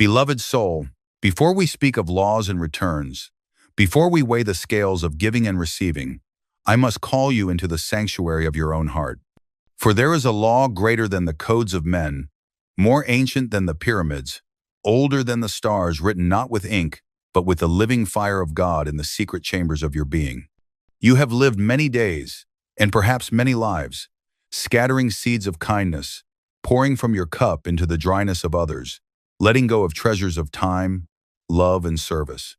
Beloved soul, before we speak of laws and returns, before we weigh the scales of giving and receiving, I must call you into the sanctuary of your own heart. For there is a law greater than the codes of men, more ancient than the pyramids, older than the stars, written not with ink, but with the living fire of God in the secret chambers of your being. You have lived many days, and perhaps many lives, scattering seeds of kindness, pouring from your cup into the dryness of others, letting go of treasures of time, love, and service.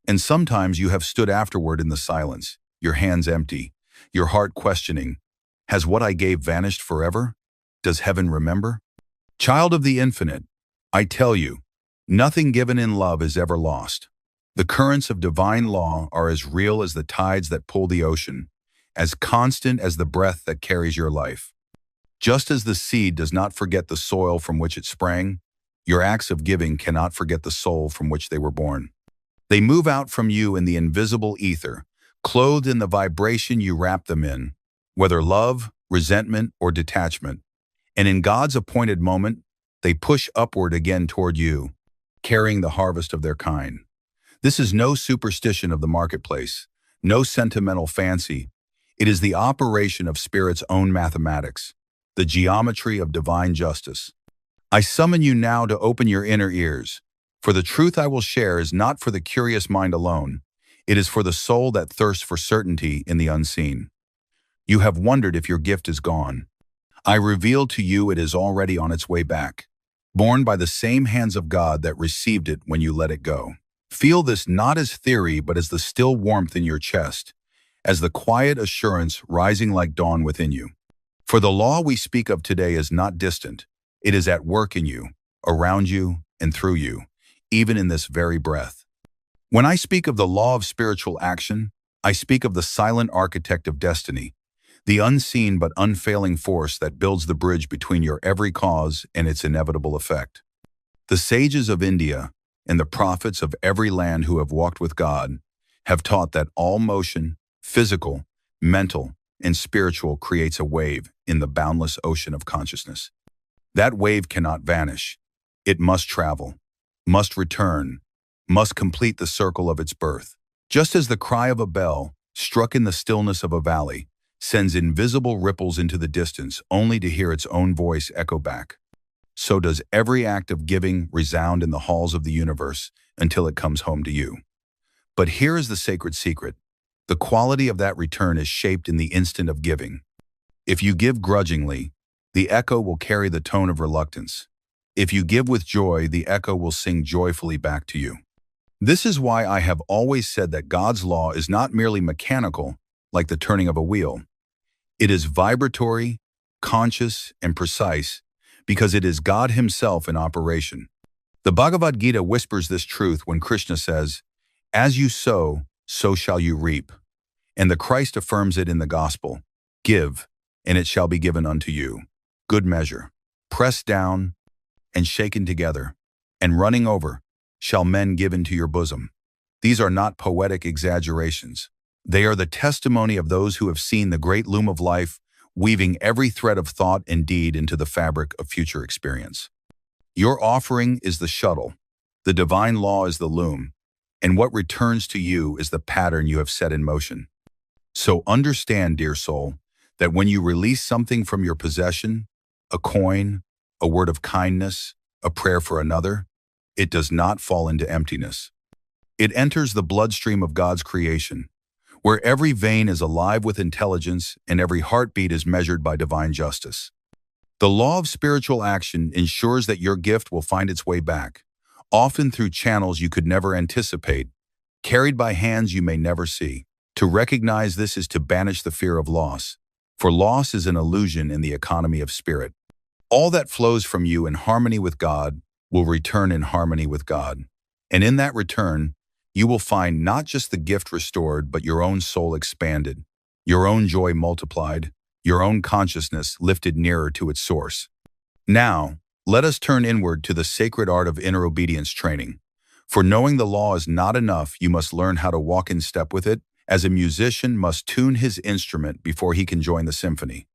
And sometimes you have stood afterward in the silence, your hands empty, your heart questioning, has what I gave vanished forever? Does heaven remember? Child of the infinite, I tell you, nothing given in love is ever lost. The currents of divine law are as real as the tides that pull the ocean, as constant as the breath that carries your life. Just as the seed does not forget the soil from which it sprang, your acts of giving cannot forget the soul from which they were born. They move out from you in the invisible ether, clothed in the vibration you wrap them in, whether love, resentment, or detachment. And in God's appointed moment, they push upward again toward you, carrying the harvest of their kind. This is no superstition of the marketplace, no sentimental fancy. It is the operation of Spirit's own mathematics, the geometry of divine justice. I summon you now to open your inner ears, for the truth I will share is not for the curious mind alone. It is for the soul that thirsts for certainty in the unseen. You have wondered if your gift is gone. I reveal to you it is already on its way back, borne by the same hands of God that received it when you let it go. Feel this not as theory, but as the still warmth in your chest, as the quiet assurance rising like dawn within you. For the law we speak of today is not distant. It is at work in you, around you, and through you, even in this very breath. When I speak of the law of spiritual action, I speak of the silent architect of destiny, the unseen but unfailing force that builds the bridge between your every cause and its inevitable effect. The sages of India and the prophets of every land who have walked with God have taught that all motion, physical, mental, and spiritual, creates a wave in the boundless ocean of consciousness. That wave cannot vanish. It must travel, must return, must complete the circle of its birth. Just as the cry of a bell, struck in the stillness of a valley, sends invisible ripples into the distance only to hear its own voice echo back, so does every act of giving resound in the halls of the universe until it comes home to you. But here is the sacred secret. The quality of that return is shaped in the instant of giving. If you give grudgingly, the echo will carry the tone of reluctance. If you give with joy, the echo will sing joyfully back to you. This is why I have always said that God's law is not merely mechanical, like the turning of a wheel. It is vibratory, conscious, and precise, because it is God Himself in operation. The Bhagavad Gita whispers this truth when Krishna says, "As you sow, so shall you reap." And the Christ affirms it in the Gospel, "Give, and it shall be given unto you. Good measure, pressed down and shaken together, and running over, shall men give into your bosom." These are not poetic exaggerations. They are the testimony of those who have seen the great loom of life, weaving every thread of thought and deed into the fabric of future experience. Your offering is the shuttle, the divine law is the loom, and what returns to you is the pattern you have set in motion. So understand, dear soul, that when you release something from your possession, a coin, a word of kindness, a prayer for another, it does not fall into emptiness. It enters the bloodstream of God's creation, where every vein is alive with intelligence and every heartbeat is measured by divine justice. The law of spiritual action ensures that your gift will find its way back, often through channels you could never anticipate, carried by hands you may never see. To recognize this is to banish the fear of loss, for loss is an illusion in the economy of spirit. All that flows from you in harmony with God will return in harmony with God. And in that return, you will find not just the gift restored, but your own soul expanded, your own joy multiplied, your own consciousness lifted nearer to its source. Now, let us turn inward to the sacred art of inner obedience training. For knowing the law is not enough, you must learn how to walk in step with it, as a musician must tune his instrument before he can join the symphony.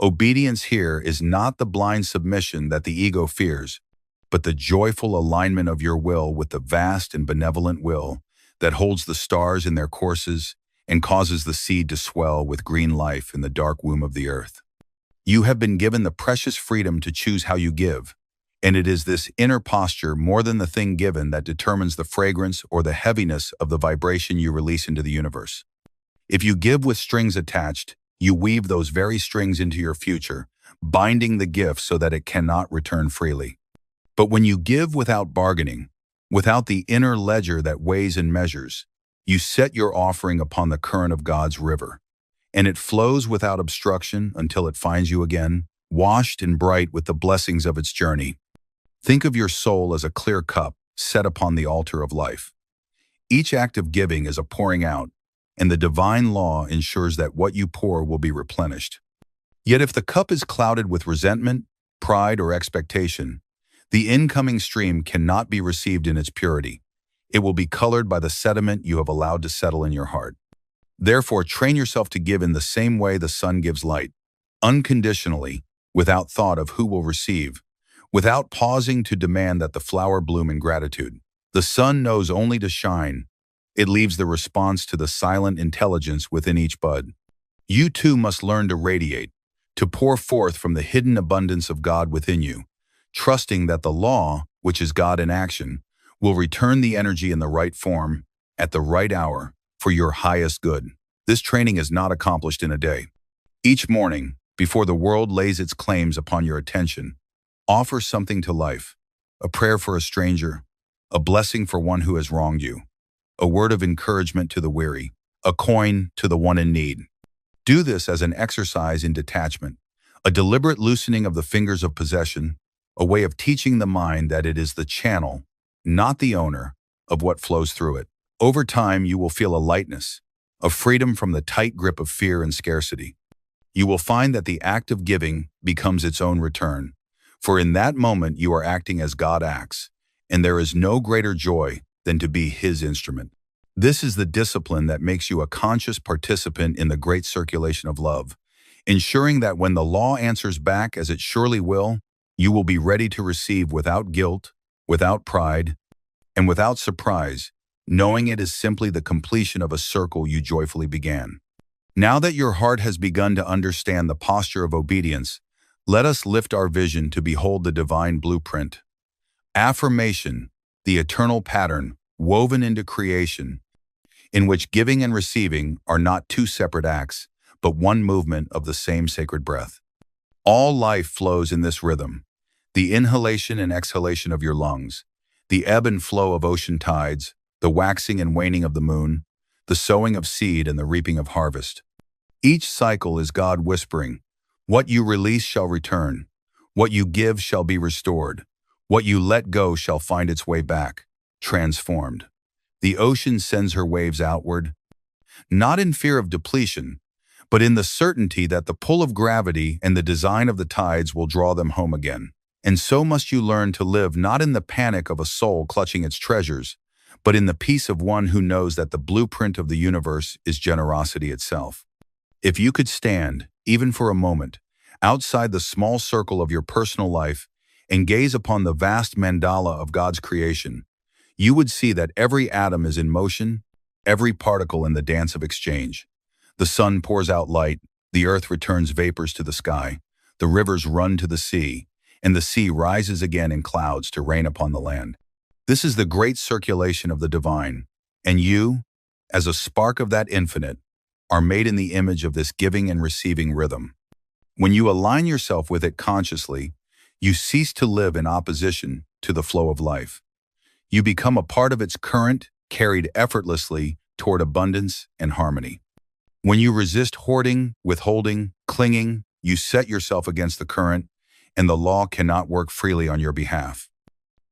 Obedience here is not the blind submission that the ego fears, but the joyful alignment of your will with the vast and benevolent will that holds the stars in their courses and causes the seed to swell with green life in the dark womb of the earth. You have been given the precious freedom to choose how you give, and it is this inner posture more than the thing given that determines the fragrance or the heaviness of the vibration you release into the universe. If you give with strings attached, you weave those very strings into your future, binding the gift so that it cannot return freely. But when you give without bargaining, without the inner ledger that weighs and measures, you set your offering upon the current of God's river, and it flows without obstruction until it finds you again, washed and bright with the blessings of its journey. Think of your soul as a clear cup set upon the altar of life. Each act of giving is a pouring out, and the divine law ensures that what you pour will be replenished. Yet if the cup is clouded with resentment, pride, or expectation, the incoming stream cannot be received in its purity. It will be colored by the sediment you have allowed to settle in your heart. Therefore, train yourself to give in the same way the sun gives light, unconditionally, without thought of who will receive, without pausing to demand that the flower bloom in gratitude. The sun knows only to shine. It leaves the response to the silent intelligence within each bud. You too must learn to radiate, to pour forth from the hidden abundance of God within you, trusting that the law, which is God in action, will return the energy in the right form, at the right hour, for your highest good. This training is not accomplished in a day. Each morning, before the world lays its claims upon your attention, offer something to life: a prayer for a stranger, a blessing for one who has wronged you, a word of encouragement to the weary, a coin to the one in need. Do this as an exercise in detachment, a deliberate loosening of the fingers of possession, a way of teaching the mind that it is the channel, not the owner, of what flows through it. Over time, you will feel a lightness, a freedom from the tight grip of fear and scarcity. You will find that the act of giving becomes its own return, for in that moment you are acting as God acts, and there is no greater joy than to be His instrument. This is the discipline that makes you a conscious participant in the great circulation of love, ensuring that when the law answers back, as it surely will, you will be ready to receive without guilt, without pride, and without surprise, knowing it is simply the completion of a circle you joyfully began. Now that your heart has begun to understand the posture of obedience, let us lift our vision to behold the divine blueprint. Affirmation, the eternal pattern woven into creation, in which giving and receiving are not two separate acts, but one movement of the same sacred breath. All life flows in this rhythm: the inhalation and exhalation of your lungs, the ebb and flow of ocean tides, the waxing and waning of the moon, the sowing of seed and the reaping of harvest. Each cycle is God whispering, "What you release shall return. What you give shall be restored. What you let go shall find its way back, transformed." The ocean sends her waves outward, not in fear of depletion, but in the certainty that the pull of gravity and the design of the tides will draw them home again. And so must you learn to live not in the panic of a soul clutching its treasures, but in the peace of one who knows that the blueprint of the universe is generosity itself. If you could stand, even for a moment, outside the small circle of your personal life and gaze upon the vast mandala of God's creation, you would see that every atom is in motion, every particle in the dance of exchange. The sun pours out light, the earth returns vapors to the sky, the rivers run to the sea, and the sea rises again in clouds to rain upon the land. This is the great circulation of the divine, and you, as a spark of that infinite, are made in the image of this giving and receiving rhythm. When you align yourself with it consciously, you cease to live in opposition to the flow of life. You become a part of its current, carried effortlessly toward abundance and harmony. When you resist hoarding, withholding, clinging, you set yourself against the current, and the law cannot work freely on your behalf.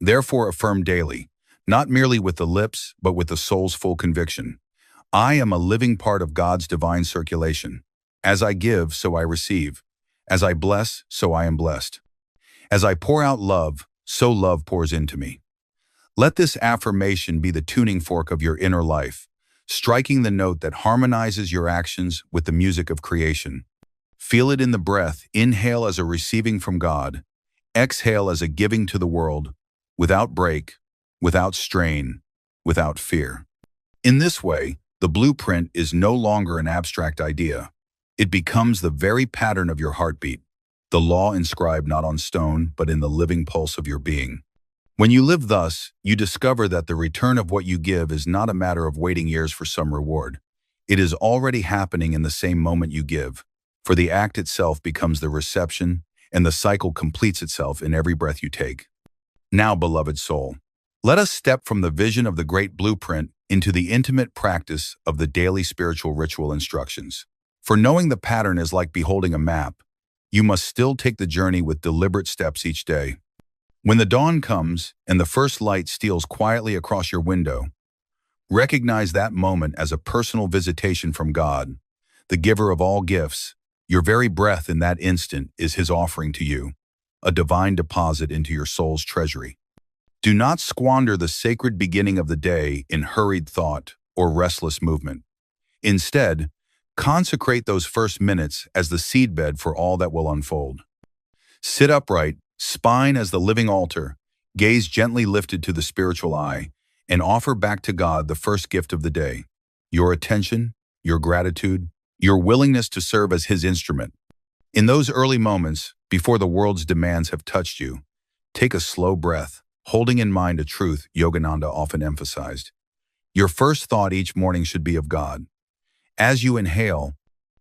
Therefore, affirm daily, not merely with the lips, but with the soul's full conviction: I am a living part of God's divine circulation. As I give, so I receive. As I bless, so I am blessed. As I pour out love, so love pours into me. Let this affirmation be the tuning fork of your inner life, striking the note that harmonizes your actions with the music of creation. Feel it in the breath. Inhale as a receiving from God. Exhale as a giving to the world, without break, without strain, without fear. In this way, the blueprint is no longer an abstract idea. It becomes the very pattern of your heartbeat, the law inscribed not on stone, but in the living pulse of your being. When you live thus, you discover that the return of what you give is not a matter of waiting years for some reward. It is already happening in the same moment you give, for the act itself becomes the reception, and the cycle completes itself in every breath you take. Now, beloved soul, let us step from the vision of the great blueprint into the intimate practice of the daily spiritual ritual instructions. For knowing the pattern is like beholding a map, you must still take the journey with deliberate steps each day. When the dawn comes and the first light steals quietly across your window, recognize that moment as a personal visitation from God, the giver of all gifts. Your very breath in that instant is His offering to you, a divine deposit into your soul's treasury. Do not squander the sacred beginning of the day in hurried thought or restless movement. Instead, consecrate those first minutes as the seedbed for all that will unfold. Sit upright, spine as the living altar, gaze gently lifted to the spiritual eye, and offer back to God the first gift of the day, your attention, your gratitude, your willingness to serve as His instrument. In those early moments, before the world's demands have touched you, take a slow breath, holding in mind a truth Yogananda often emphasized. Your first thought each morning should be of God. As you inhale,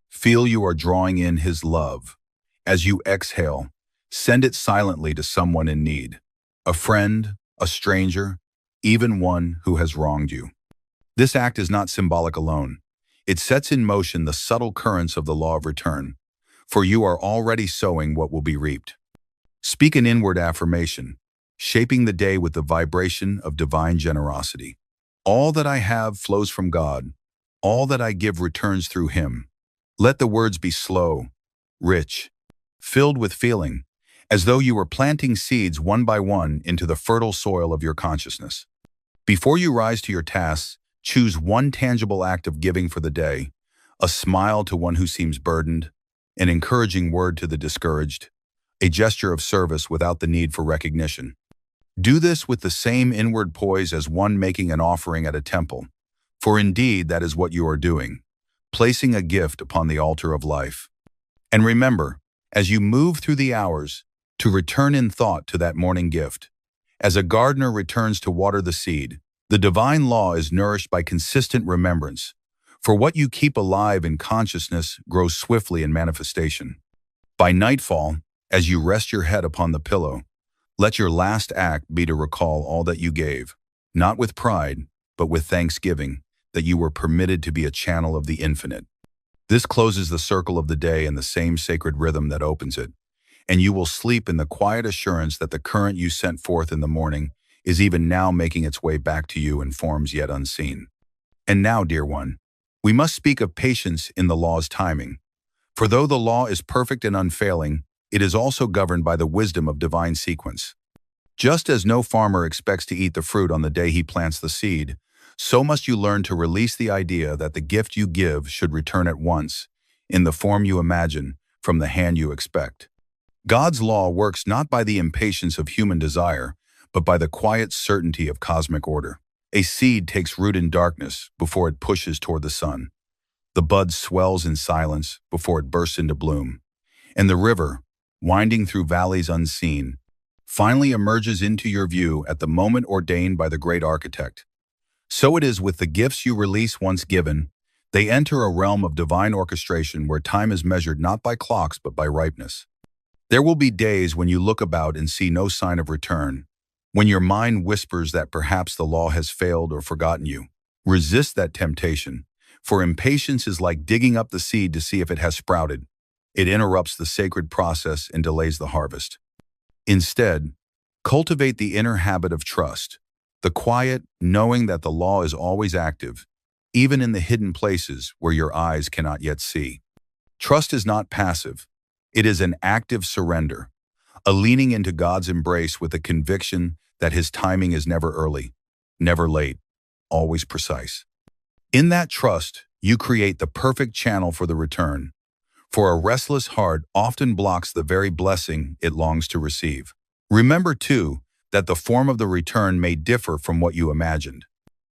feel you are drawing in His love. As you exhale, send it silently to someone in need, a friend, a stranger, even one who has wronged you. This act is not symbolic alone. It sets in motion the subtle currents of the law of return, for you are already sowing what will be reaped. Speak an inward affirmation, shaping the day with the vibration of divine generosity. All that I have flows from God. All that I give returns through Him. Let the words be slow, rich, filled with feeling, as though you were planting seeds one by one into the fertile soil of your consciousness. Before you rise to your tasks, choose one tangible act of giving for the day, a smile to one who seems burdened, an encouraging word to the discouraged, a gesture of service without the need for recognition. Do this with the same inward poise as one making an offering at a temple, for indeed that is what you are doing, placing a gift upon the altar of life. And remember, as you move through the hours, to return in thought to that morning gift. As a gardener returns to water the seed, the divine law is nourished by consistent remembrance, for what you keep alive in consciousness grows swiftly in manifestation. By nightfall, as you rest your head upon the pillow, let your last act be to recall all that you gave, not with pride, but with thanksgiving, that you were permitted to be a channel of the infinite. This closes the circle of the day in the same sacred rhythm that opens it, and you will sleep in the quiet assurance that the current you sent forth in the morning is even now making its way back to you in forms yet unseen. And now, dear one, we must speak of patience in the law's timing. For though the law is perfect and unfailing, it is also governed by the wisdom of divine sequence. Just as no farmer expects to eat the fruit on the day he plants the seed, so must you learn to release the idea that the gift you give should return at once, in the form you imagine, from the hand you expect. God's law works not by the impatience of human desire, but by the quiet certainty of cosmic order. A seed takes root in darkness before it pushes toward the sun. The bud swells in silence before it bursts into bloom. And the river, winding through valleys unseen, finally emerges into your view at the moment ordained by the great architect. So it is with the gifts you release once given. They enter a realm of divine orchestration where time is measured not by clocks but by ripeness. There will be days when you look about and see no sign of return, when your mind whispers that perhaps the law has failed or forgotten you. Resist that temptation, for impatience is like digging up the seed to see if it has sprouted. It interrupts the sacred process and delays the harvest. Instead, cultivate the inner habit of trust, the quiet knowing that the law is always active, even in the hidden places where your eyes cannot yet see. Trust is not passive. It is an active surrender, a leaning into God's embrace with a conviction that His timing is never early, never late, always precise. In that trust, you create the perfect channel for the return, for a restless heart often blocks the very blessing it longs to receive. Remember, too, that the form of the return may differ from what you imagined.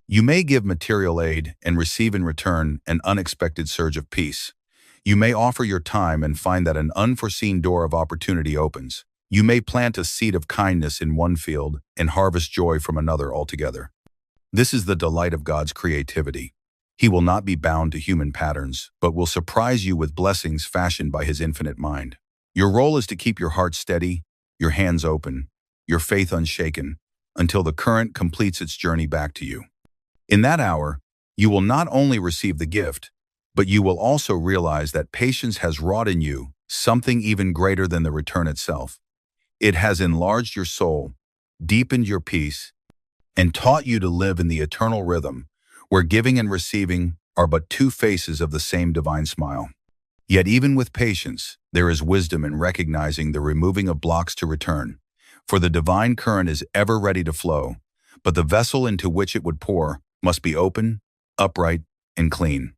You may give material aid and receive in return an unexpected surge of peace. You may offer your time and find that an unforeseen door of opportunity opens. You may plant a seed of kindness in one field and harvest joy from another altogether. This is the delight of God's creativity. He will not be bound to human patterns, but will surprise you with blessings fashioned by His infinite mind. Your role is to keep your heart steady, your hands open, your faith unshaken, until the current completes its journey back to you. In that hour, you will not only receive the gift, but you will also realize that patience has wrought in you something even greater than the return itself. It has enlarged your soul, deepened your peace, and taught you to live in the eternal rhythm where giving and receiving are but two faces of the same divine smile. Yet even with patience, there is wisdom in recognizing the removing of blocks to return, for the divine current is ever ready to flow, but the vessel into which it would pour must be open, upright, and clean.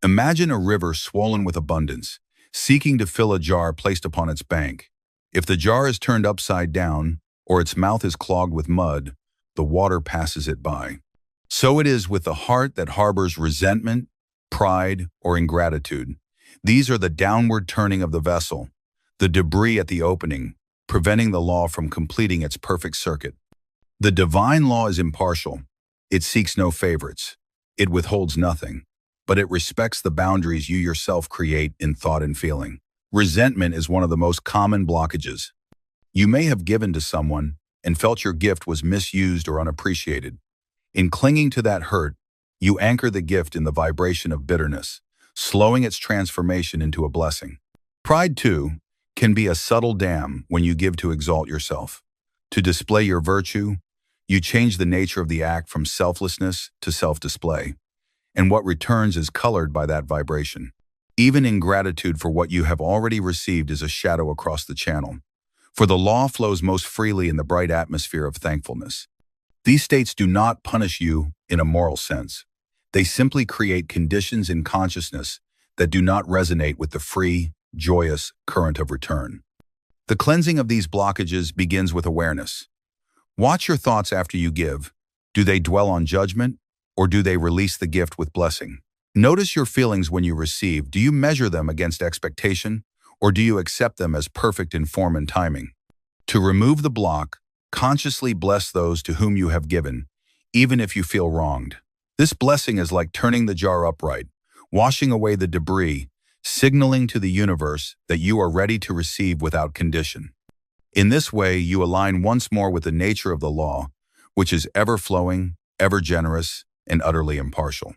Imagine a river swollen with abundance, seeking to fill a jar placed upon its bank. If the jar is turned upside down, or its mouth is clogged with mud, the water passes it by. So it is with the heart that harbors resentment, pride, or ingratitude. These are the downward turning of the vessel, the debris at the opening, preventing the law from completing its perfect circuit. The divine law is impartial. It seeks no favorites. It withholds nothing, but it respects the boundaries you yourself create in thought and feeling. Resentment is one of the most common blockages. You may have given to someone and felt your gift was misused or unappreciated. In clinging to that hurt, you anchor the gift in the vibration of bitterness, slowing its transformation into a blessing. Pride, too, can be a subtle dam when you give to exalt yourself. To display your virtue, you change the nature of the act from selflessness to self-display, and what returns is colored by that vibration. Even ingratitude for what you have already received is a shadow across the channel, for the law flows most freely in the bright atmosphere of thankfulness. These states do not punish you in a moral sense. They simply create conditions in consciousness that do not resonate with the free, joyous current of return. The cleansing of these blockages begins with awareness. Watch your thoughts after you give. Do they dwell on judgment, or do they release the gift with blessing? Notice your feelings when you receive. Do you measure them against expectation, or do you accept them as perfect in form and timing? To remove the block, consciously bless those to whom you have given, even if you feel wronged. This blessing is like turning the jar upright, washing away the debris, signaling to the universe that you are ready to receive without condition. In this way, you align once more with the nature of the law, which is ever-flowing, ever-generous, and utterly impartial.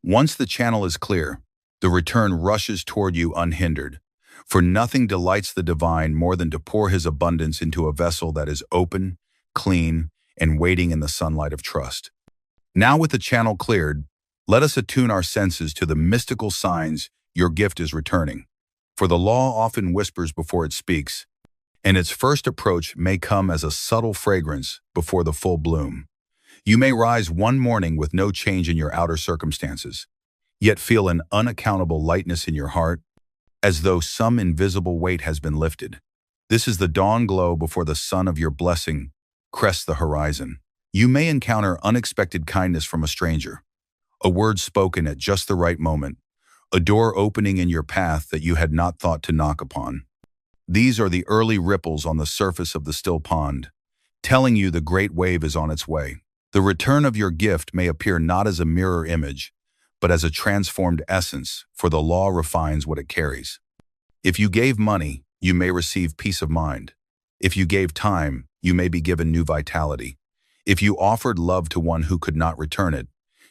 Once the channel is clear, the return rushes toward you unhindered, for nothing delights the divine more than to pour His abundance into a vessel that is open, clean, and waiting in the sunlight of trust. Now with the channel cleared, let us attune our senses to the mystical signs your gift is returning. For the law often whispers before it speaks, and its first approach may come as a subtle fragrance before the full bloom. You may rise one morning with no change in your outer circumstances, yet feel an unaccountable lightness in your heart, as though some invisible weight has been lifted. This is the dawn glow before the sun of your blessing crests the horizon. You may encounter unexpected kindness from a stranger, a word spoken at just the right moment, a door opening in your path that you had not thought to knock upon. These are the early ripples on the surface of the still pond, telling you the great wave is on its way. The return of your gift may appear not as a mirror image, but as a transformed essence, for the law refines what it carries. If you gave money, you may receive peace of mind. If you gave time, you may be given new vitality. If you offered love to one who could not return it,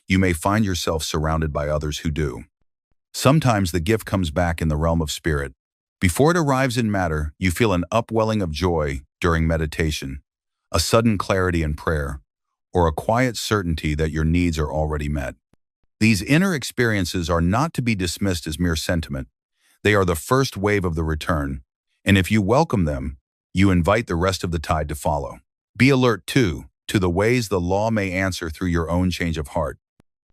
you may find yourself surrounded by others who do. Sometimes the gift comes back in the realm of spirit. Before it arrives in matter, you feel an upwelling of joy during meditation, a sudden clarity in prayer, or a quiet certainty that your needs are already met. These inner experiences are not to be dismissed as mere sentiment. They are the first wave of the return, and if you welcome them, you invite the rest of the tide to follow. Be alert, too, to the ways the law may answer through your own change of heart.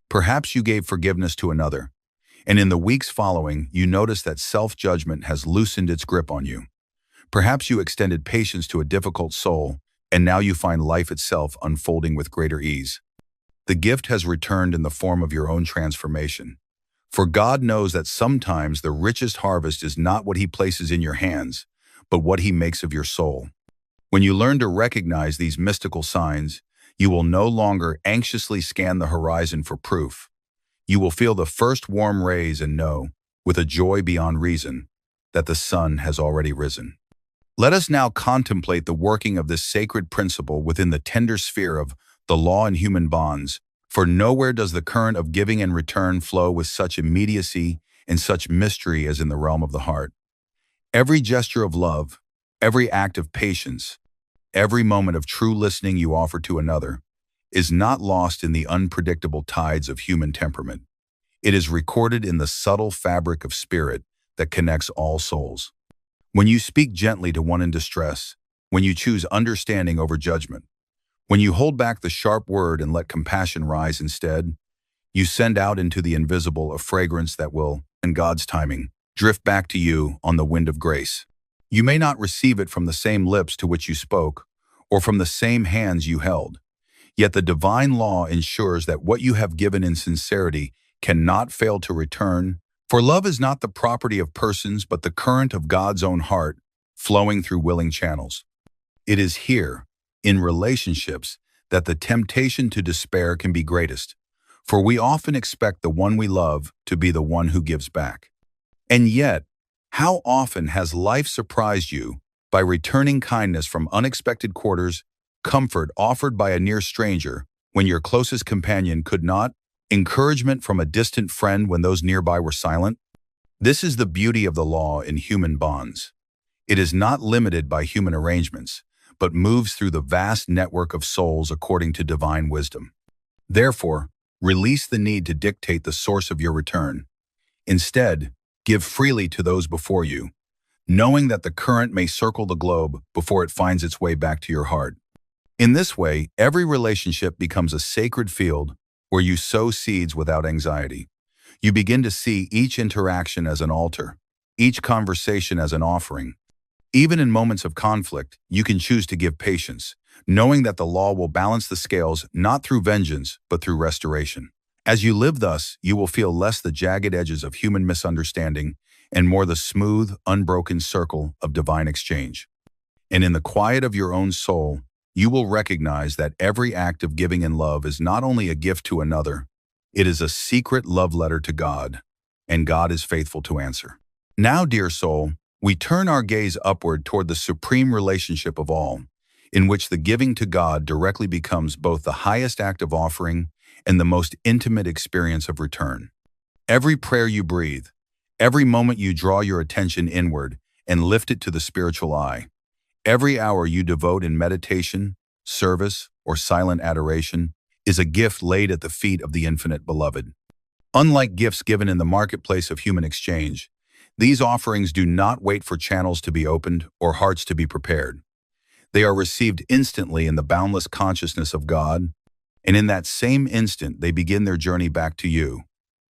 Perhaps you gave forgiveness to another, and in the weeks following, you notice that self-judgment has loosened its grip on you. Perhaps you extended patience to a difficult soul, and now you find life itself unfolding with greater ease. The gift has returned in the form of your own transformation. For God knows that sometimes the richest harvest is not what He places in your hands, but what He makes of your soul. When you learn to recognize these mystical signs, you will no longer anxiously scan the horizon for proof. You will feel the first warm rays and know, with a joy beyond reason, that the sun has already risen. Let us now contemplate the working of this sacred principle within the tender sphere of the law and human bonds, for nowhere does the current of giving and return flow with such immediacy and such mystery as in the realm of the heart. Every gesture of love, every act of patience, every moment of true listening you offer to another is not lost in the unpredictable tides of human temperament. It is recorded in the subtle fabric of spirit that connects all souls. When you speak gently to one in distress, when you choose understanding over judgment, when you hold back the sharp word and let compassion rise instead, you send out into the invisible a fragrance that will, in God's timing, drift back to you on the wind of grace. You may not receive it from the same lips to which you spoke, or from the same hands you held. Yet the divine law ensures that what you have given in sincerity cannot fail to return, for love is not the property of persons but the current of God's own heart, flowing through willing channels. It is here, in relationships, that the temptation to despair can be greatest, for we often expect the one we love to be the one who gives back. And yet, how often has life surprised you by returning kindness from unexpected quarters, comfort offered by a near stranger when your closest companion could not, encouragement from a distant friend when those nearby were silent? This is the beauty of the law in human bonds. It is not limited by human arrangements, but moves through the vast network of souls according to divine wisdom. Therefore, release the need to dictate the source of your return. Instead, give freely to those before you, knowing that the current may circle the globe before it finds its way back to your heart. In this way, every relationship becomes a sacred field where you sow seeds without anxiety. You begin to see each interaction as an altar, each conversation as an offering. Even in moments of conflict, you can choose to give patience, knowing that the law will balance the scales not through vengeance, but through restoration. As you live thus, you will feel less the jagged edges of human misunderstanding and more the smooth, unbroken circle of divine exchange. And in the quiet of your own soul, you will recognize that every act of giving and love is not only a gift to another, it is a secret love letter to God, and God is faithful to answer. Now, dear soul, we turn our gaze upward toward the supreme relationship of all, in which the giving to God directly becomes both the highest act of offering and the most intimate experience of return. Every prayer you breathe, every moment you draw your attention inward and lift it to the spiritual eye, every hour you devote in meditation, service, or silent adoration is a gift laid at the feet of the infinite beloved. Unlike gifts given in the marketplace of human exchange, these offerings do not wait for channels to be opened or hearts to be prepared. They are received instantly in the boundless consciousness of God, and in that same instant they begin their journey back to you,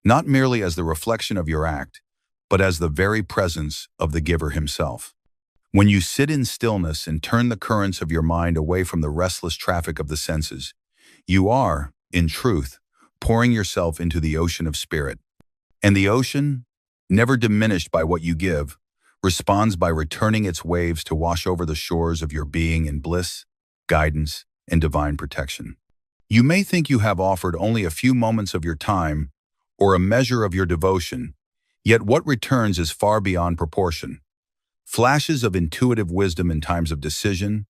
not merely as the reflection of your act, but as the very presence of the giver himself. When you sit in stillness and turn the currents of your mind away from the restless traffic of the senses, you are, in truth, pouring yourself into the ocean of spirit. And the ocean, never diminished by what you give, responds by returning its waves to wash over the shores of your being in bliss, guidance, and divine protection. You may think you have offered only a few moments of your time or a measure of your devotion, yet what returns is far beyond proportion. Flashes of intuitive wisdom in times of decision,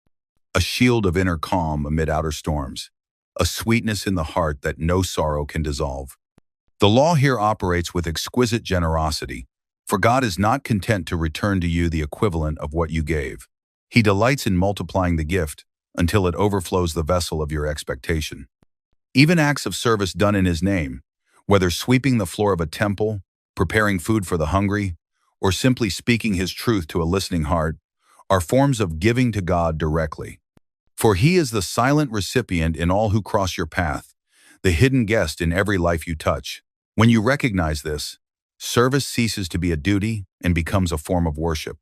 a shield of inner calm amid outer storms, a sweetness in the heart that no sorrow can dissolve. The law here operates with exquisite generosity, for God is not content to return to you the equivalent of what you gave. He delights in multiplying the gift until it overflows the vessel of your expectation. Even acts of service done in His name, whether sweeping the floor of a temple, preparing food for the hungry, or simply speaking His truth to a listening heart, are forms of giving to God directly. For He is the silent recipient in all who cross your path, the hidden guest in every life you touch. When you recognize this, service ceases to be a duty and becomes a form of worship,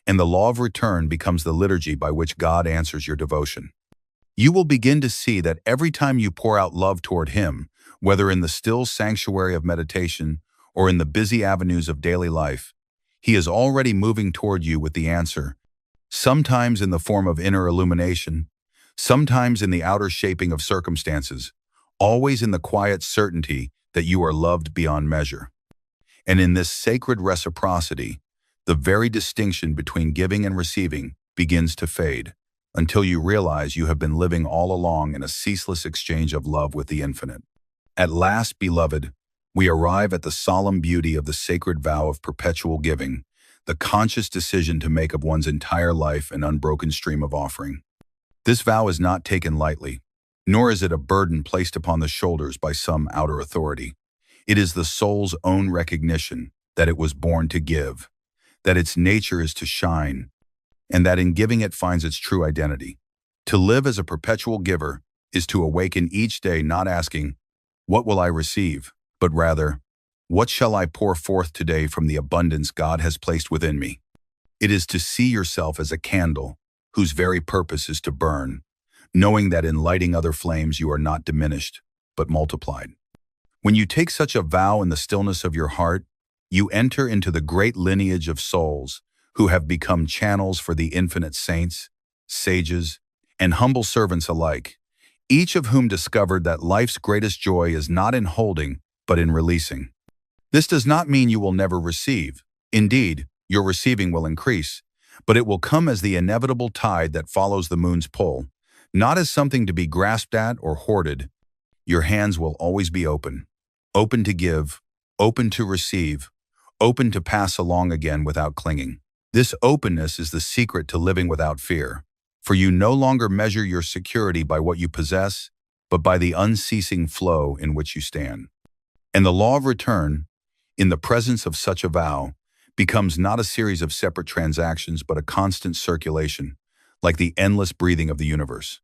and the law of return becomes the liturgy by which God answers your devotion. You will begin to see that every time you pour out love toward Him, whether in the still sanctuary of meditation or in the busy avenues of daily life, He is already moving toward you with the answer, sometimes in the form of inner illumination, sometimes in the outer shaping of circumstances, always in the quiet certainty that you are loved beyond measure. And in this sacred reciprocity, the very distinction between giving and receiving begins to fade, until you realize you have been living all along in a ceaseless exchange of love with the infinite. At last, beloved, we arrive at the solemn beauty of the sacred vow of perpetual giving, the conscious decision to make of one's entire life an unbroken stream of offering. This vow is not taken lightly, nor is it a burden placed upon the shoulders by some outer authority. It is the soul's own recognition that it was born to give, that its nature is to shine, and that in giving it finds its true identity. To live as a perpetual giver is to awaken each day not asking, "What will I receive?" but rather, "What shall I pour forth today from the abundance God has placed within me?" It is to see yourself as a candle whose very purpose is to burn, knowing that in lighting other flames you are not diminished, but multiplied. When you take such a vow in the stillness of your heart, you enter into the great lineage of souls who have become channels for the infinite saints, sages, and humble servants alike, each of whom discovered that life's greatest joy is not in holding, but in releasing. This does not mean you will never receive. Indeed, your receiving will increase, but it will come as the inevitable tide that follows the moon's pull, not as something to be grasped at or hoarded. Your hands will always be open, open to give, open to receive, open to pass along again without clinging. This openness is the secret to living without fear, for you no longer measure your security by what you possess, but by the unceasing flow in which you stand. And the law of return, in the presence of such a vow, becomes not a series of separate transactions, but a constant circulation, like the endless breathing of the universe.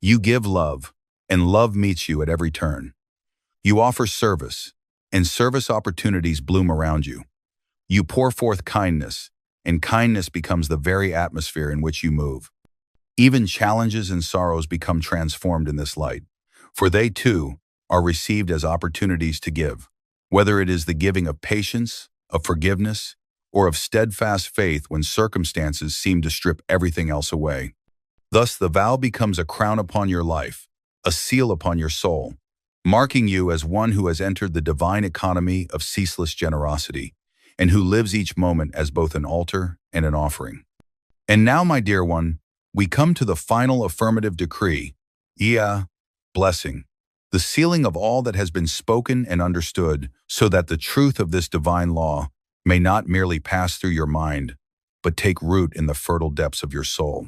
You give love, and love meets you at every turn. You offer service, and service opportunities bloom around you. You pour forth kindness, and kindness becomes the very atmosphere in which you move. Even challenges and sorrows become transformed in this light, for they too are received as opportunities to give, whether it is the giving of patience, of forgiveness, or of steadfast faith when circumstances seem to strip everything else away. Thus, the vow becomes a crown upon your life, a seal upon your soul, marking you as one who has entered the divine economy of ceaseless generosity, and who lives each moment as both an altar and an offering. And now, my dear one, we come to the final affirmative decree, blessing, the sealing of all that has been spoken and understood, so that the truth of this divine law may not merely pass through your mind, but take root in the fertile depths of your soul.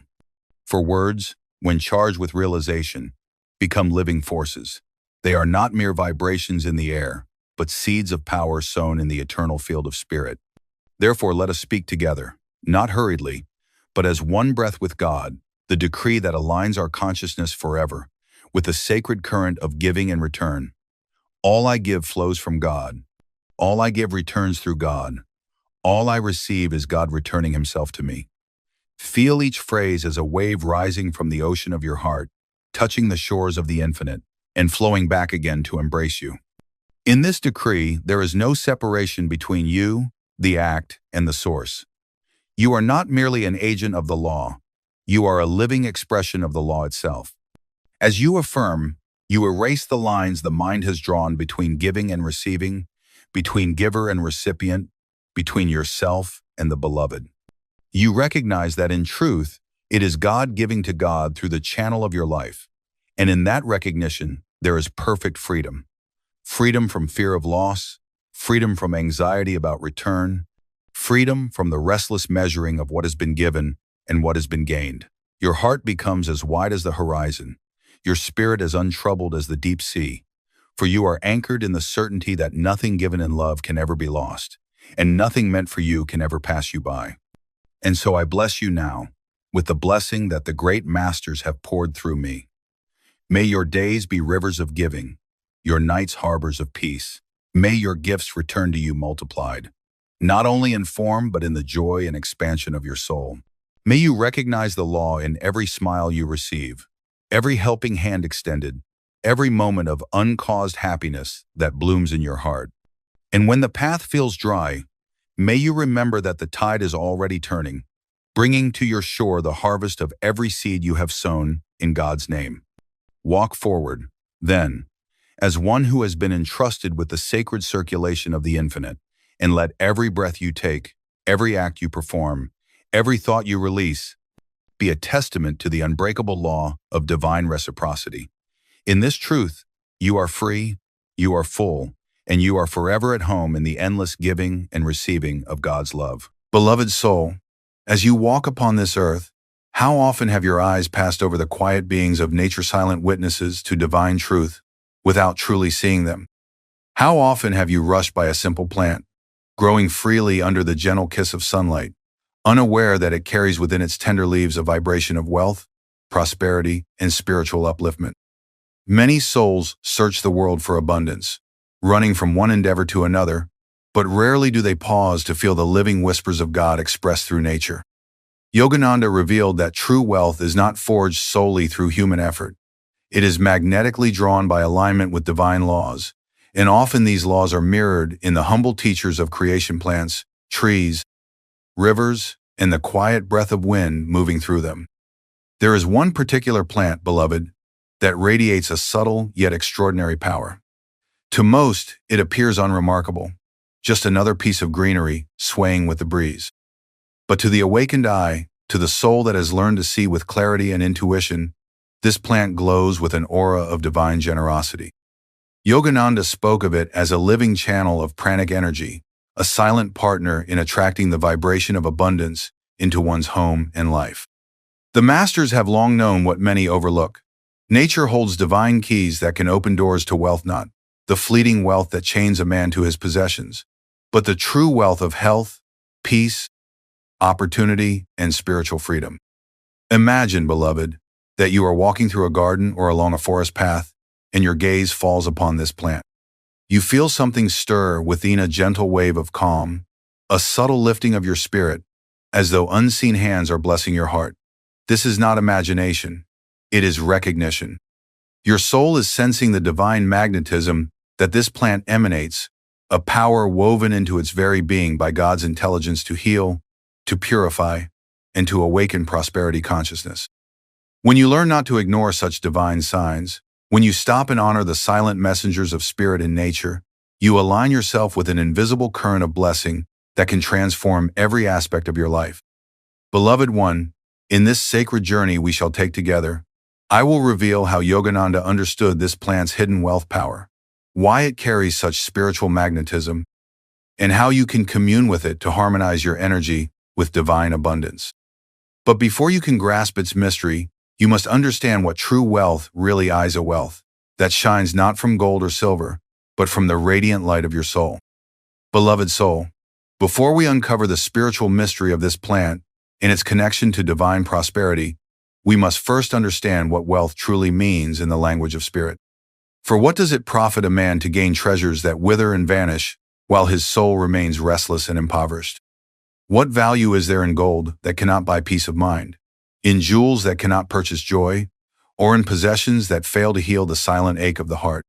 For words, when charged with realization, become living forces. They are not mere vibrations in the air, but seeds of power sown in the eternal field of spirit. Therefore, let us speak together, not hurriedly, but as one breath with God, the decree that aligns our consciousness forever with the sacred current of giving and return. All I give flows from God. All I give returns through God. All I receive is God returning Himself to me. Feel each phrase as a wave rising from the ocean of your heart, touching the shores of the infinite, and flowing back again to embrace you. In this decree, there is no separation between you, the act, and the source. You are not merely an agent of the law. You are a living expression of the law itself. As you affirm, you erase the lines the mind has drawn between giving and receiving, between giver and recipient, between yourself and the beloved. You recognize that in truth, it is God giving to God through the channel of your life. And in that recognition, there is perfect freedom. Freedom from fear of loss, freedom from anxiety about return, freedom from the restless measuring of what has been given and what has been gained. Your heart becomes as wide as the horizon, your spirit as untroubled as the deep sea, for you are anchored in the certainty that nothing given in love can ever be lost, and nothing meant for you can ever pass you by. And so I bless you now, with the blessing that the great masters have poured through me. May your days be rivers of giving, your nights harbors of peace. May your gifts return to you multiplied, not only in form but in the joy and expansion of your soul. May you recognize the law in every smile you receive, every helping hand extended, every moment of uncaused happiness that blooms in your heart. And when the path feels dry, may you remember that the tide is already turning, bringing to your shore the harvest of every seed you have sown in God's name. Walk forward, then, as one who has been entrusted with the sacred circulation of the infinite, and let every breath you take, every act you perform, every thought you release, be a testament to the unbreakable law of divine reciprocity. In this truth, you are free, you are full, and you are forever at home in the endless giving and receiving of God's love. Beloved soul, as you walk upon this earth, how often have your eyes passed over the quiet beings of nature, silent witnesses to divine truth, without truly seeing them? How often have you rushed by a simple plant, growing freely under the gentle kiss of sunlight, unaware that it carries within its tender leaves a vibration of wealth, prosperity, and spiritual upliftment? Many souls search the world for abundance, running from one endeavor to another, but rarely do they pause to feel the living whispers of God expressed through nature. Yogananda revealed that true wealth is not forged solely through human effort. It is magnetically drawn by alignment with divine laws, and often these laws are mirrored in the humble teachers of creation: plants, trees, rivers, and the quiet breath of wind moving through them. There is one particular plant, beloved, that radiates a subtle yet extraordinary power. To most, it appears unremarkable, just another piece of greenery swaying with the breeze. But to the awakened eye, to the soul that has learned to see with clarity and intuition, this plant glows with an aura of divine generosity. Yogananda spoke of it as a living channel of pranic energy, a silent partner in attracting the vibration of abundance into one's home and life. The masters have long known what many overlook. Nature holds divine keys that can open doors to wealth, not the fleeting wealth that chains a man to his possessions, but the true wealth of health, peace, opportunity, and spiritual freedom. Imagine, beloved, that you are walking through a garden or along a forest path, and your gaze falls upon this plant. You feel something stir within, a gentle wave of calm, a subtle lifting of your spirit, as though unseen hands are blessing your heart. This is not imagination. It is recognition. Your soul is sensing the divine magnetism that this plant emanates, a power woven into its very being by God's intelligence to heal, to purify, and to awaken prosperity consciousness. When you learn not to ignore such divine signs, when you stop and honor the silent messengers of spirit in nature, you align yourself with an invisible current of blessing that can transform every aspect of your life. Beloved one, in this sacred journey we shall take together, I will reveal how Yogananda understood this plant's hidden wealth power, why it carries such spiritual magnetism, and how you can commune with it to harmonize your energy with divine abundance. But before you can grasp its mystery, you must understand what true wealth really is: a wealth that shines not from gold or silver, but from the radiant light of your soul. Beloved soul, before we uncover the spiritual mystery of this plant and its connection to divine prosperity, we must first understand what wealth truly means in the language of spirit. For what does it profit a man to gain treasures that wither and vanish, while his soul remains restless and impoverished? What value is there in gold that cannot buy peace of mind, in jewels that cannot purchase joy, or in possessions that fail to heal the silent ache of the heart?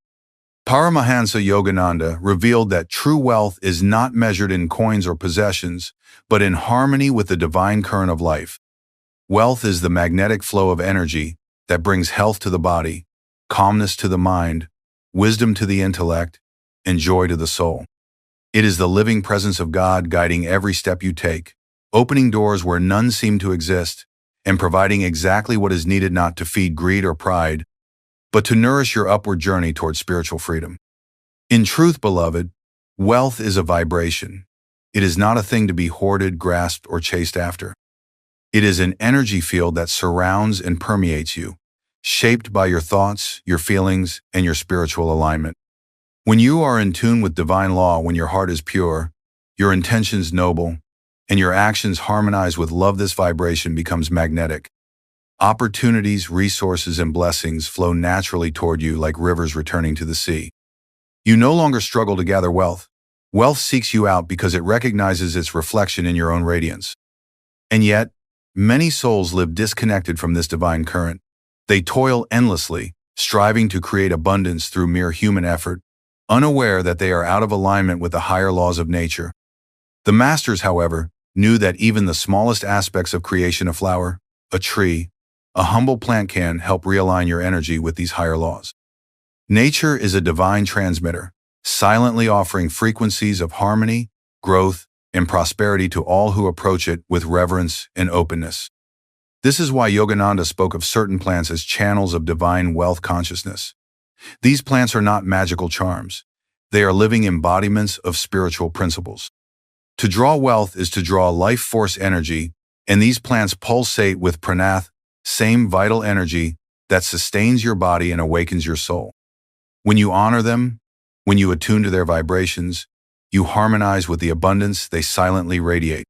Paramahansa Yogananda revealed that true wealth is not measured in coins or possessions, but in harmony with the divine current of life. Wealth is the magnetic flow of energy that brings health to the body, calmness to the mind, wisdom to the intellect, and joy to the soul. It is the living presence of God guiding every step you take, opening doors where none seem to exist, and providing exactly what is needed, not to feed greed or pride, but to nourish your upward journey toward spiritual freedom. In truth, beloved, wealth is a vibration. It is not a thing to be hoarded, grasped, or chased after. It is an energy field that surrounds and permeates you, shaped by your thoughts, your feelings, and your spiritual alignment. When you are in tune with divine law, when your heart is pure, your intentions noble, and your actions harmonize with love, this vibration becomes magnetic. Opportunities, resources, and blessings flow naturally toward you like rivers returning to the sea. You no longer struggle to gather wealth. Wealth seeks you out because it recognizes its reflection in your own radiance. And yet, many souls live disconnected from this divine current. They toil endlessly, striving to create abundance through mere human effort, unaware that they are out of alignment with the higher laws of nature. The masters, however, knew that even the smallest aspects of creation, a flower, a tree, a humble plant, can help realign your energy with these higher laws. Nature is a divine transmitter, silently offering frequencies of harmony, growth, and prosperity to all who approach it with reverence and openness. This is why Yogananda spoke of certain plants as channels of divine wealth consciousness. These plants are not magical charms. They are living embodiments of spiritual principles. To draw wealth is to draw life force energy, and these plants pulsate with pranath, same vital energy that sustains your body and awakens your soul. When you honor them, when you attune to their vibrations, you harmonize with the abundance they silently radiate.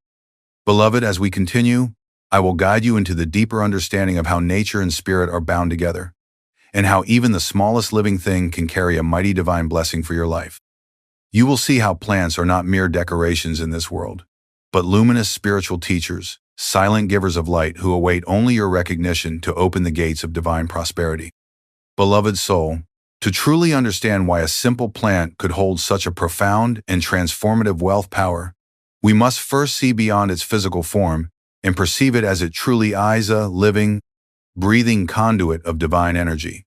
Beloved, as we continue, I will guide you into the deeper understanding of how nature and spirit are bound together, and how even the smallest living thing can carry a mighty divine blessing for your life. You will see how plants are not mere decorations in this world, but luminous spiritual teachers, silent givers of light who await only your recognition to open the gates of divine prosperity. Beloved soul, to truly understand why a simple plant could hold such a profound and transformative wealth power, we must first see beyond its physical form and perceive it as it truly is, a living, breathing conduit of divine energy.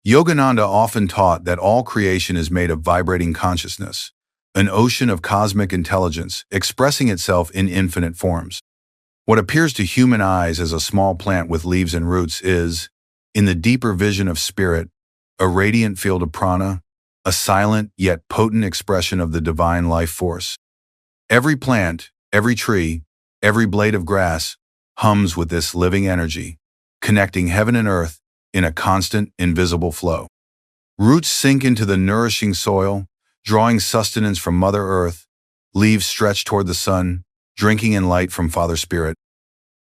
Yogananda often taught that all creation is made of vibrating consciousness, an ocean of cosmic intelligence expressing itself in infinite forms. What appears to human eyes as a small plant with leaves and roots is, in the deeper vision of spirit, a radiant field of prana, a silent yet potent expression of the divine life force. Every plant, every tree, every blade of grass hums with this living energy, connecting heaven and earth in a constant, invisible flow. Roots sink into the nourishing soil, drawing sustenance from Mother Earth. Leaves stretch toward the sun, drinking in light from Father Spirit.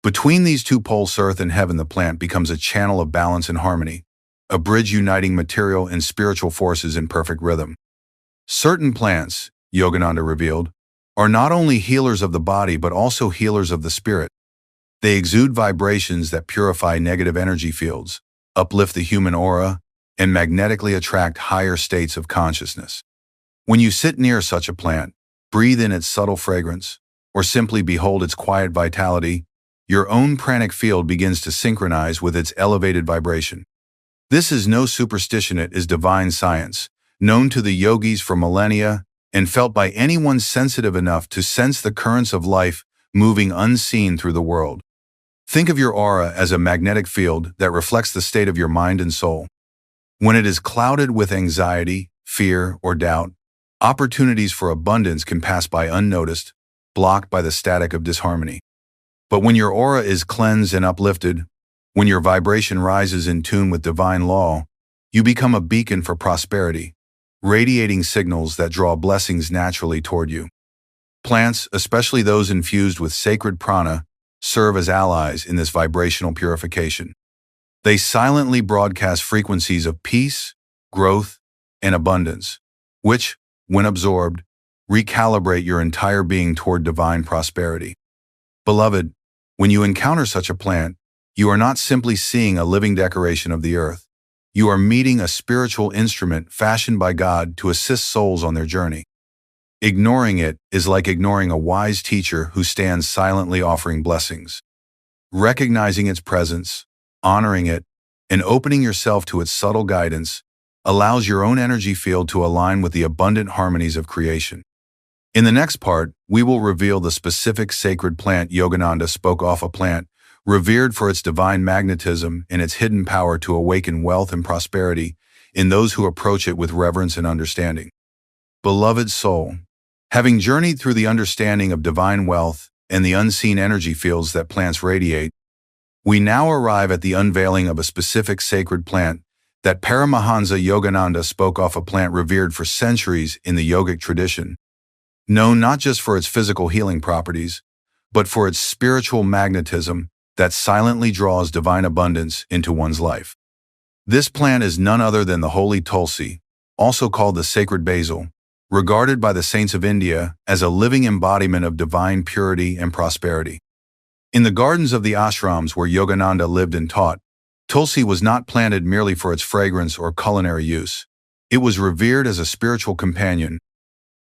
Between these two poles, earth and heaven, the plant becomes a channel of balance and harmony, a bridge uniting material and spiritual forces in perfect rhythm. Certain plants, Yogananda revealed, are not only healers of the body but also healers of the spirit. They exude vibrations that purify negative energy fields, uplift the human aura, and magnetically attract higher states of consciousness. When you sit near such a plant, breathe in its subtle fragrance, or simply behold its quiet vitality, your own pranic field begins to synchronize with its elevated vibration. This is no superstition, it is divine science, known to the yogis for millennia and felt by anyone sensitive enough to sense the currents of life moving unseen through the world. Think of your aura as a magnetic field that reflects the state of your mind and soul. When it is clouded with anxiety, fear, or doubt, opportunities for abundance can pass by unnoticed, blocked by the static of disharmony. But when your aura is cleansed and uplifted, when your vibration rises in tune with divine law, you become a beacon for prosperity, radiating signals that draw blessings naturally toward you. Plants, especially those infused with sacred prana, serve as allies in this vibrational purification. They silently broadcast frequencies of peace, growth, and abundance, which, when absorbed, recalibrate your entire being toward divine prosperity. Beloved, when you encounter such a plant, you are not simply seeing a living decoration of the earth. You are meeting a spiritual instrument fashioned by God to assist souls on their journey. Ignoring it is like ignoring a wise teacher who stands silently offering blessings. Recognizing its presence, honoring it, and opening yourself to its subtle guidance allows your own energy field to align with the abundant harmonies of creation. In the next part, we will reveal the specific sacred plant Yogananda spoke of, a plant revered for its divine magnetism and its hidden power to awaken wealth and prosperity in those who approach it with reverence and understanding. Beloved soul, having journeyed through the understanding of divine wealth and the unseen energy fields that plants radiate, we now arrive at the unveiling of a specific sacred plant that Paramahansa Yogananda spoke of, a plant revered for centuries in the yogic tradition, known not just for its physical healing properties, but for its spiritual magnetism that silently draws divine abundance into one's life. This plant is none other than the holy tulsi, also called the sacred basil, regarded by the saints of India as a living embodiment of divine purity and prosperity. In the gardens of the ashrams where Yogananda lived and taught, Tulsi was not planted merely for its fragrance or culinary use. It was revered as a spiritual companion,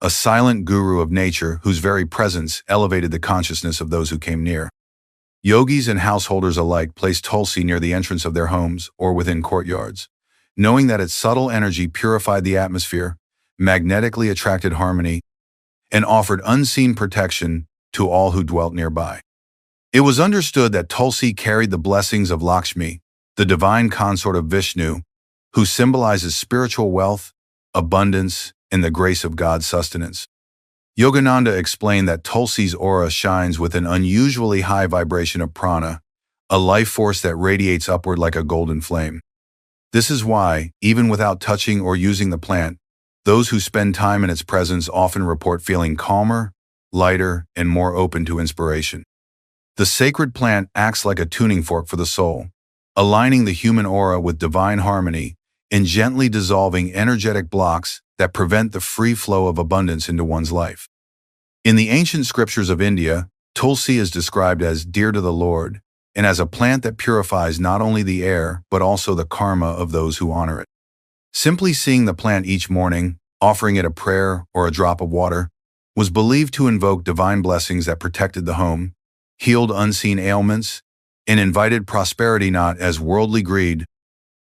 a silent guru of nature whose very presence elevated the consciousness of those who came near. Yogis and householders alike placed Tulsi near the entrance of their homes or within courtyards, knowing that its subtle energy purified the atmosphere, magnetically attracted harmony, and offered unseen protection to all who dwelt nearby. It was understood that Tulsi carried the blessings of Lakshmi, the divine consort of Vishnu, who symbolizes spiritual wealth, abundance, and the grace of God's sustenance. Yogananda explained that Tulsi's aura shines with an unusually high vibration of prana, a life force that radiates upward like a golden flame. This is why, even without touching or using the plant, those who spend time in its presence often report feeling calmer, lighter, and more open to inspiration. The sacred plant acts like a tuning fork for the soul, aligning the human aura with divine harmony and gently dissolving energetic blocks that prevent the free flow of abundance into one's life. In the ancient scriptures of India, Tulsi is described as dear to the Lord and as a plant that purifies not only the air but also the karma of those who honor it. Simply seeing the plant each morning, offering it a prayer or a drop of water, was believed to invoke divine blessings that protected the home, healed unseen ailments, and invited prosperity not as worldly greed,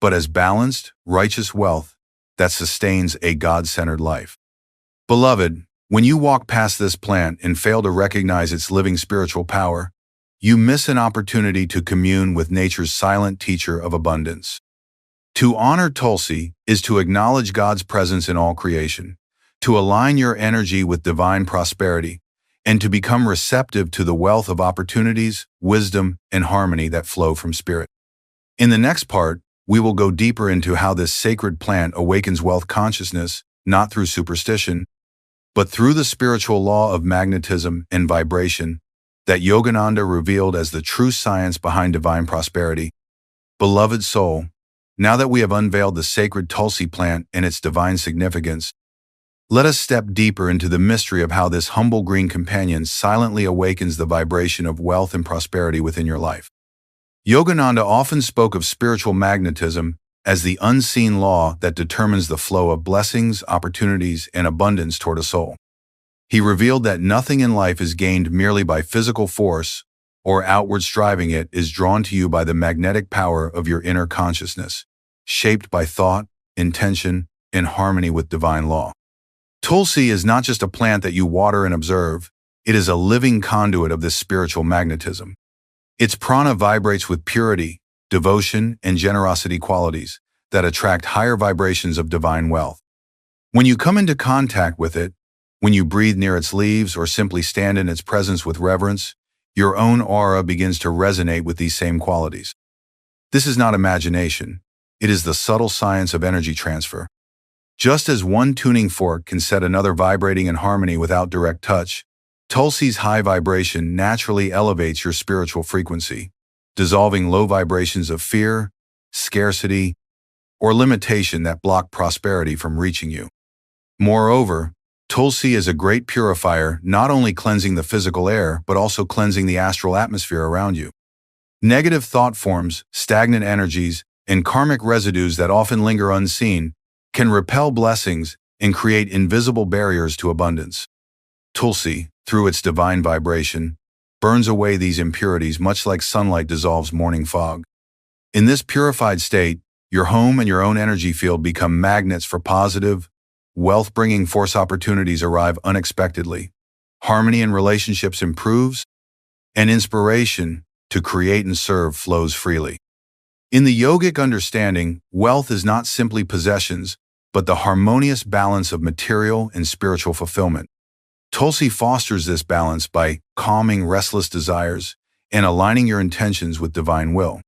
but as balanced, righteous wealth that sustains a God-centered life. Beloved, when you walk past this plant and fail to recognize its living spiritual power, you miss an opportunity to commune with nature's silent teacher of abundance. To honor Tulsi is to acknowledge God's presence in all creation, to align your energy with divine prosperity, and to become receptive to the wealth of opportunities, wisdom, and harmony that flow from spirit. In the next part, we will go deeper into how this sacred plant awakens wealth consciousness, not through superstition, but through the spiritual law of magnetism and vibration that Yogananda revealed as the true science behind divine prosperity. Beloved soul, now that we have unveiled the sacred Tulsi plant and its divine significance, let us step deeper into the mystery of how this humble green companion silently awakens the vibration of wealth and prosperity within your life. Yogananda often spoke of spiritual magnetism as the unseen law that determines the flow of blessings, opportunities, and abundance toward a soul. He revealed that nothing in life is gained merely by physical force or outward striving. It is drawn to you by the magnetic power of your inner consciousness, shaped by thought, intention, and harmony with divine law. Tulsi is not just a plant that you water and observe, it is a living conduit of this spiritual magnetism. Its prana vibrates with purity, devotion, and generosity qualities that attract higher vibrations of divine wealth. When you come into contact with it, when you breathe near its leaves or simply stand in its presence with reverence, your own aura begins to resonate with these same qualities. This is not imagination, it is the subtle science of energy transfer. Just as one tuning fork can set another vibrating in harmony without direct touch, Tulsi's high vibration naturally elevates your spiritual frequency, dissolving low vibrations of fear, scarcity, or limitation that block prosperity from reaching you. Moreover, Tulsi is a great purifier, not only cleansing the physical air, but also cleansing the astral atmosphere around you. Negative thought forms, stagnant energies, and karmic residues that often linger unseen can repel blessings and create invisible barriers to abundance. Tulsi, through its divine vibration, burns away these impurities much like sunlight dissolves morning fog. In this purified state, your home and your own energy field become magnets for positive, wealth-bringing force. Opportunities arrive unexpectedly, harmony in relationships improves, and inspiration to create and serve flows freely. In the yogic understanding, wealth is not simply possessions, but the harmonious balance of material and spiritual fulfillment. Tulsi fosters this balance by calming restless desires and aligning your intentions with divine will.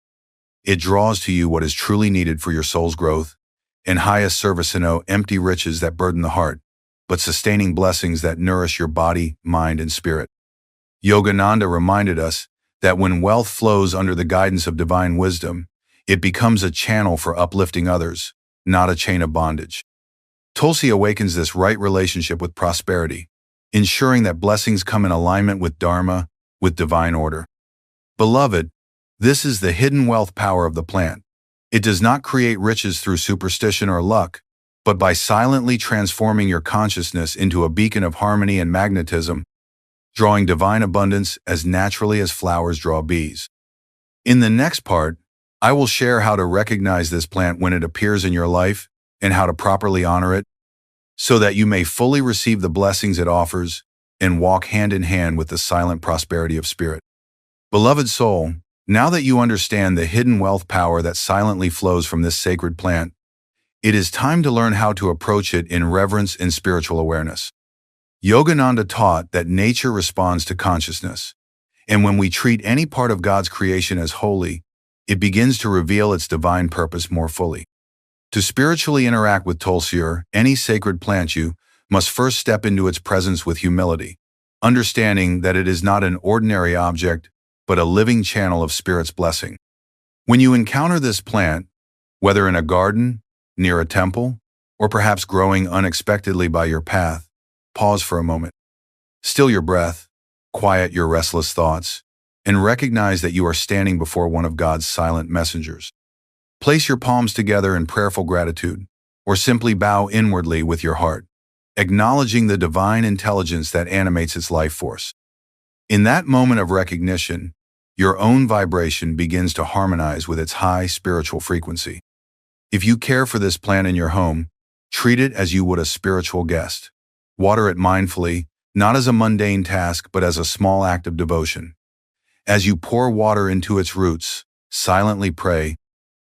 It draws to you what is truly needed for your soul's growth and highest service. No empty riches that burden the heart, but sustaining blessings that nourish your body, mind, and spirit. Yogananda reminded us that when wealth flows under the guidance of divine wisdom, it becomes a channel for uplifting others, not a chain of bondage. Tulsi awakens this right relationship with prosperity, ensuring that blessings come in alignment with Dharma, with divine order. Beloved, this is the hidden wealth power of the plant, It does not create riches through superstition or luck, but by silently transforming your consciousness into a beacon of harmony and magnetism, drawing divine abundance as naturally as flowers draw bees. In the next part, I will share how to recognize this plant when it appears in your life and how to properly honor it, so that you may fully receive the blessings it offers and walk hand in hand with the silent prosperity of spirit. Beloved soul, now that you understand the hidden wealth power that silently flows from this sacred plant, it is time to learn how to approach it in reverence and spiritual awareness. Yogananda taught that nature responds to consciousness, and when we treat any part of God's creation as holy, it begins to reveal its divine purpose more fully. To spiritually interact with Tulsi or any sacred plant, you must first step into its presence with humility, understanding that it is not an ordinary object, but a living channel of Spirit's blessing. When you encounter this plant, whether in a garden, near a temple, or perhaps growing unexpectedly by your path, pause for a moment. Still your breath, quiet your restless thoughts, and recognize that you are standing before one of God's silent messengers. Place your palms together in prayerful gratitude, or simply bow inwardly with your heart, acknowledging the divine intelligence that animates its life force. In that moment of recognition, your own vibration begins to harmonize with its high spiritual frequency. If you care for this plant in your home, treat it as you would a spiritual guest. Water it mindfully, not as a mundane task, but as a small act of devotion. As you pour water into its roots, silently pray,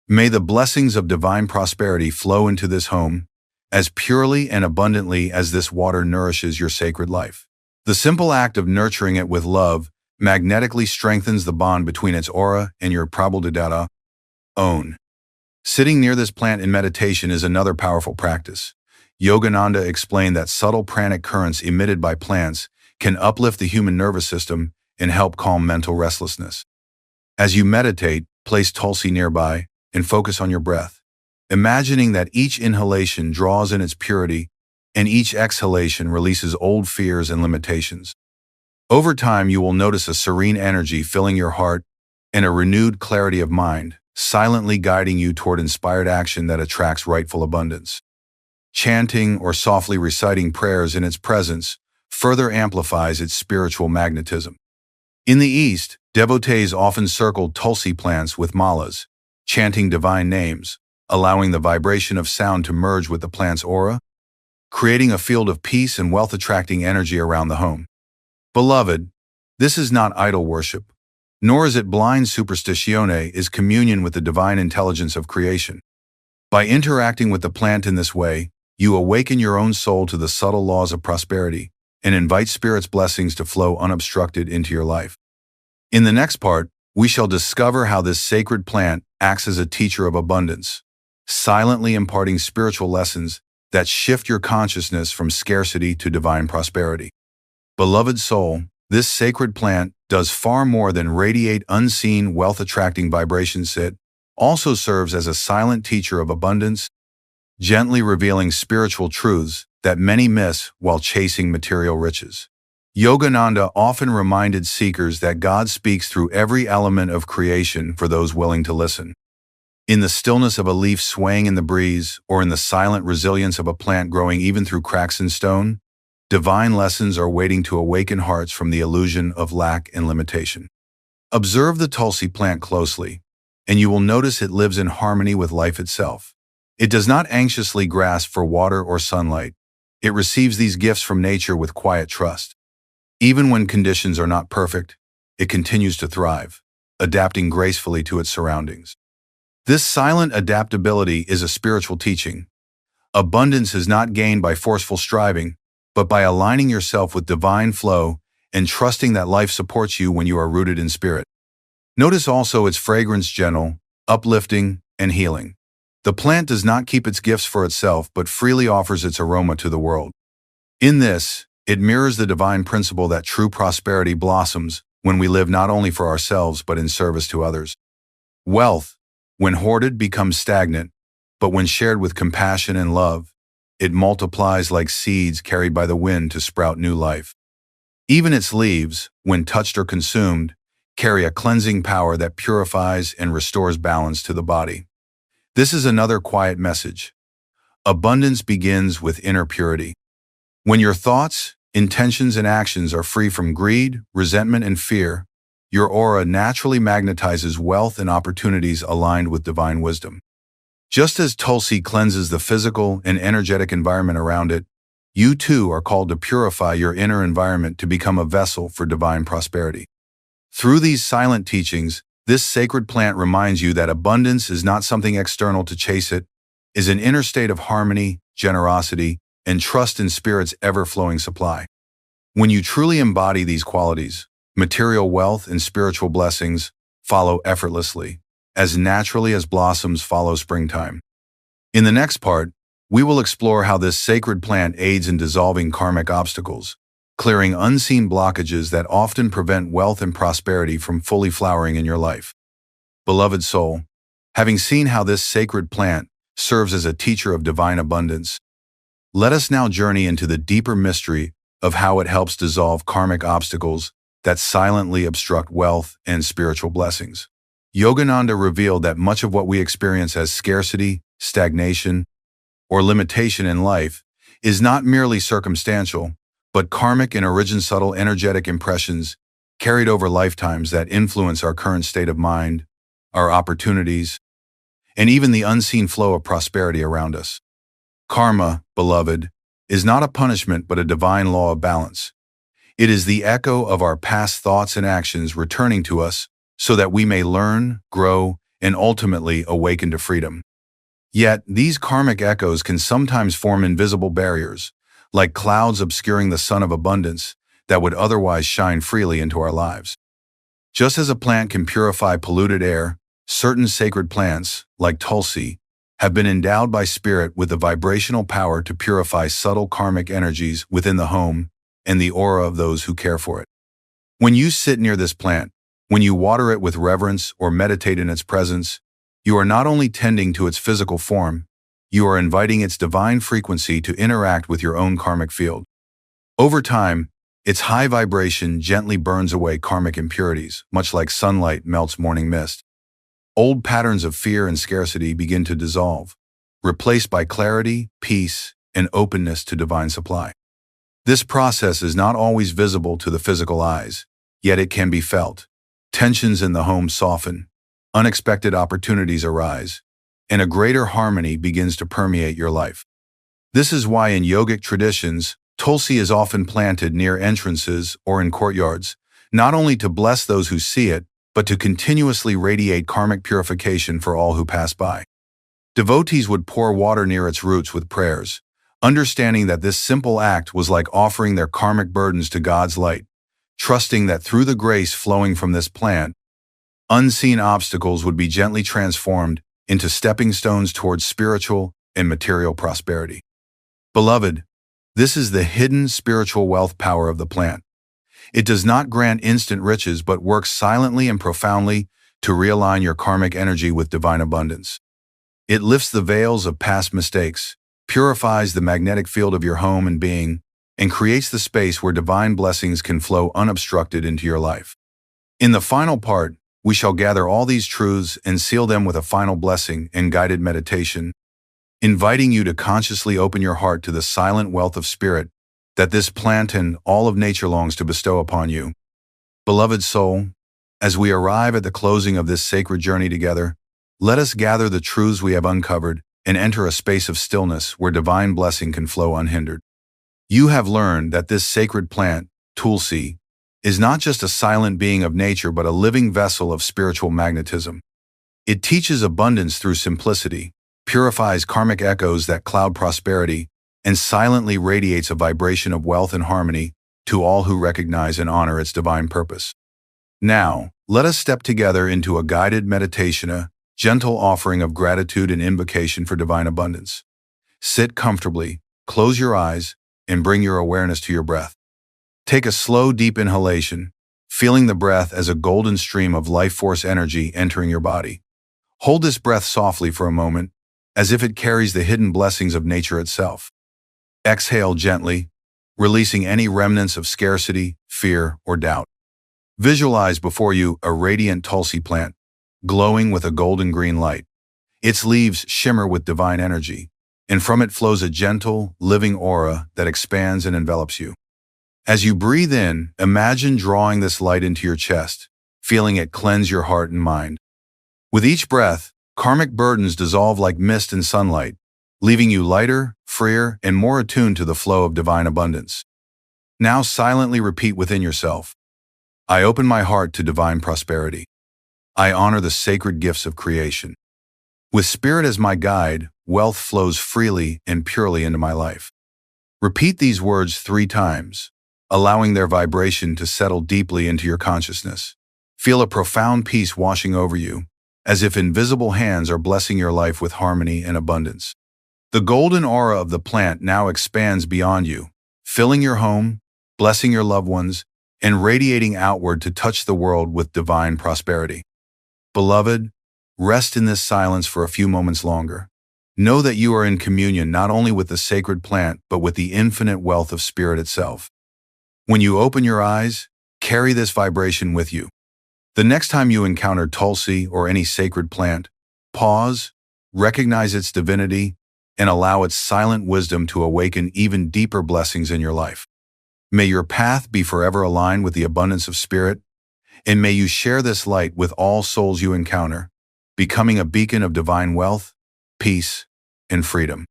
"May the blessings of divine prosperity flow into this home, as purely and abundantly as this water nourishes your sacred life." The simple act of nurturing it with love magnetically strengthens the bond between its aura and your prabhupada own. Sitting near this plant in meditation is another powerful practice. Yogananda explained that subtle pranic currents emitted by plants can uplift the human nervous system and help calm mental restlessness. As you meditate, place Tulsi nearby and focus on your breath, imagining that each inhalation draws in its purity and each exhalation releases old fears and limitations. Over time, you will notice a serene energy filling your heart and a renewed clarity of mind, silently guiding you toward inspired action that attracts rightful abundance. Chanting or softly reciting prayers in its presence further amplifies its spiritual magnetism. In the East, devotees often circled Tulsi plants with malas, chanting divine names, allowing the vibration of sound to merge with the plant's aura, creating a field of peace and wealth-attracting energy around the home. Beloved, this is not idol worship, nor is it blind superstitione, is communion with the divine intelligence of creation. By interacting with the plant in this way, you awaken your own soul to the subtle laws of prosperity and invite Spirit's blessings to flow unobstructed into your life. In the next part, we shall discover how this sacred plant acts as a teacher of abundance, silently imparting spiritual lessons that shift your consciousness from scarcity to divine prosperity. Beloved soul, this sacred plant does far more than radiate unseen wealth-attracting vibrations. It also serves as a silent teacher of abundance, gently revealing spiritual truths that many miss while chasing material riches. Yogananda often reminded seekers that God speaks through every element of creation for those willing to listen. In the stillness of a leaf swaying in the breeze, or in the silent resilience of a plant growing even through cracks in stone, divine lessons are waiting to awaken hearts from the illusion of lack and limitation. Observe the Tulsi plant closely, and you will notice it lives in harmony with life itself. It does not anxiously grasp for water or sunlight. It receives these gifts from nature with quiet trust. Even when conditions are not perfect, it continues to thrive, adapting gracefully to its surroundings. This silent adaptability is a spiritual teaching. Abundance is not gained by forceful striving, but by aligning yourself with divine flow and trusting that life supports you when you are rooted in spirit. Notice also its fragrance, gentle, uplifting, and healing. The plant does not keep its gifts for itself, but freely offers its aroma to the world. In this, it mirrors the divine principle that true prosperity blossoms when we live not only for ourselves but in service to others. Wealth, when hoarded, becomes stagnant, but when shared with compassion and love, it multiplies like seeds carried by the wind to sprout new life. Even its leaves, when touched or consumed, carry a cleansing power that purifies and restores balance to the body. This is another quiet message. Abundance begins with inner purity. When your thoughts, intentions, and actions are free from greed, resentment, and fear, your aura naturally magnetizes wealth and opportunities aligned with divine wisdom. Just as Tulsi cleanses the physical and energetic environment around it, you too are called to purify your inner environment to become a vessel for divine prosperity. Through these silent teachings, this sacred plant reminds you that abundance is not something external to chase, it is an inner state of harmony, generosity, and trust in Spirit's ever-flowing supply. When you truly embody these qualities, material wealth and spiritual blessings follow effortlessly, as naturally as blossoms follow springtime. In the next part, we will explore how this sacred plant aids in dissolving karmic obstacles, clearing unseen blockages that often prevent wealth and prosperity from fully flowering in your life. Beloved soul, having seen how this sacred plant serves as a teacher of divine abundance, let us now journey into the deeper mystery of how it helps dissolve karmic obstacles that silently obstruct wealth and spiritual blessings. Yogananda revealed that much of what we experience as scarcity, stagnation, or limitation in life is not merely circumstantial, but karmic and origin subtle energetic impressions carried over lifetimes that influence our current state of mind, our opportunities, and even the unseen flow of prosperity around us. Karma, beloved, is not a punishment but a divine law of balance. It is the echo of our past thoughts and actions returning to us so that we may learn, grow, and ultimately awaken to freedom. Yet, these karmic echoes can sometimes form invisible barriers, like clouds obscuring the sun of abundance that would otherwise shine freely into our lives. Just as a plant can purify polluted air, certain sacred plants, like Tulsi, have been endowed by Spirit with the vibrational power to purify subtle karmic energies within the home and the aura of those who care for it. When you sit near this plant, when you water it with reverence or meditate in its presence, you are not only tending to its physical form, you are inviting its divine frequency to interact with your own karmic field. Over time, its high vibration gently burns away karmic impurities, much like sunlight melts morning mist. Old patterns of fear and scarcity begin to dissolve, replaced by clarity, peace, and openness to divine supply. This process is not always visible to the physical eyes, yet it can be felt. Tensions in the home soften, unexpected opportunities arise, and a greater harmony begins to permeate your life. This is why in yogic traditions, Tulsi is often planted near entrances or in courtyards, not only to bless those who see it, but to continuously radiate karmic purification for all who pass by. Devotees would pour water near its roots with prayers, understanding that this simple act was like offering their karmic burdens to God's light, trusting that through the grace flowing from this plant, unseen obstacles would be gently transformed into stepping stones towards spiritual and material prosperity. Beloved, this is the hidden spiritual wealth power of the plant. It does not grant instant riches but works silently and profoundly to realign your karmic energy with divine abundance. It lifts the veils of past mistakes, purifies the magnetic field of your home and being, and creates the space where divine blessings can flow unobstructed into your life. In the final part, we shall gather all these truths and seal them with a final blessing and guided meditation, inviting you to consciously open your heart to the silent wealth of Spirit that this plant and all of nature longs to bestow upon you. Beloved soul, as we arrive at the closing of this sacred journey together, let us gather the truths we have uncovered and enter a space of stillness where divine blessing can flow unhindered. You have learned that this sacred plant, Tulsi, is not just a silent being of nature but a living vessel of spiritual magnetism. It teaches abundance through simplicity, purifies karmic echoes that cloud prosperity, and silently radiates a vibration of wealth and harmony to all who recognize and honor its divine purpose. Now, let us step together into a guided meditation, a gentle offering of gratitude and invocation for divine abundance. Sit comfortably, close your eyes, and bring your awareness to your breath. Take a slow, deep inhalation, feeling the breath as a golden stream of life force energy entering your body. Hold this breath softly for a moment, as if it carries the hidden blessings of nature itself. Exhale gently, releasing any remnants of scarcity, fear, or doubt. Visualize before you a radiant Tulsi plant, glowing with a golden green light. Its leaves shimmer with divine energy, and from it flows a gentle, living aura that expands and envelops you. As you breathe in, imagine drawing this light into your chest, feeling it cleanse your heart and mind. With each breath, karmic burdens dissolve like mist in sunlight, leaving you lighter, freer, and more attuned to the flow of divine abundance. Now silently repeat within yourself, I open my heart to divine prosperity. I honor the sacred gifts of creation. With spirit as my guide, wealth flows freely and purely into my life. Repeat these words 3 times, allowing their vibration to settle deeply into your consciousness. Feel a profound peace washing over you, as if invisible hands are blessing your life with harmony and abundance. The golden aura of the plant now expands beyond you, filling your home, blessing your loved ones, and radiating outward to touch the world with divine prosperity. Beloved, rest in this silence for a few moments longer. Know that you are in communion not only with the sacred plant, but with the infinite wealth of spirit itself. When you open your eyes, carry this vibration with you. The next time you encounter Tulsi or any sacred plant, pause, recognize its divinity, and allow its silent wisdom to awaken even deeper blessings in your life. May your path be forever aligned with the abundance of spirit, and may you share this light with all souls you encounter, becoming a beacon of divine wealth, peace, and freedom.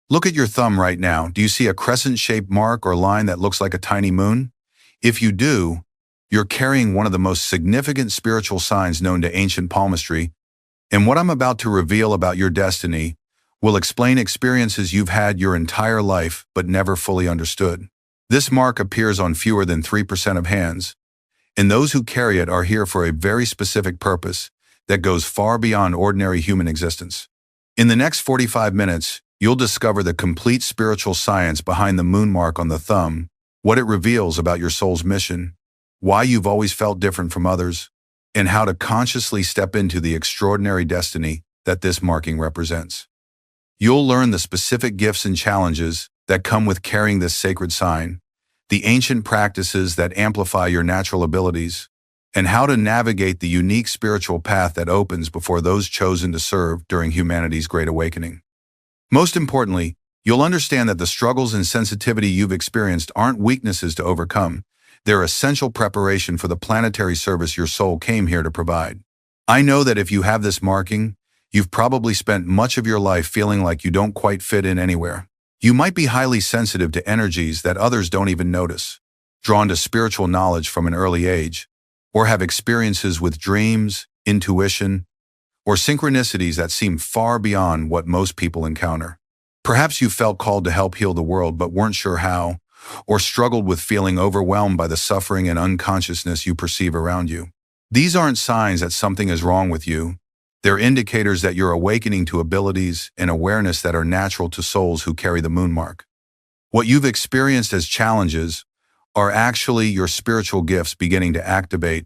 Look at your thumb right now. Do you see a crescent-shaped mark or line that looks like a tiny moon? If you do, you're carrying one of the most significant spiritual signs known to ancient palmistry, and what I'm about to reveal about your destiny will explain experiences you've had your entire life but never fully understood. This mark appears on fewer than 3% of hands, and those who carry it are here for a very specific purpose that goes far beyond ordinary human existence. In the next 45 minutes, you'll discover the complete spiritual science behind the moon mark on the thumb, what it reveals about your soul's mission, why you've always felt different from others, and how to consciously step into the extraordinary destiny that this marking represents. You'll learn the specific gifts and challenges that come with carrying this sacred sign, the ancient practices that amplify your natural abilities, and how to navigate the unique spiritual path that opens before those chosen to serve during humanity's Great Awakening. Most importantly, you'll understand that the struggles and sensitivity you've experienced aren't weaknesses to overcome. They're essential preparation for the planetary service your soul came here to provide. I know that if you have this marking, you've probably spent much of your life feeling like you don't quite fit in anywhere. You might be highly sensitive to energies that others don't even notice, drawn to spiritual knowledge from an early age, or have experiences with dreams, intuition, or synchronicities that seem far beyond what most people encounter. Perhaps you felt called to help heal the world but weren't sure how, or struggled with feeling overwhelmed by the suffering and unconsciousness you perceive around you. These aren't signs that something is wrong with you. They're indicators that you're awakening to abilities and awareness that are natural to souls who carry the moon mark. What you've experienced as challenges are actually your spiritual gifts beginning to activate,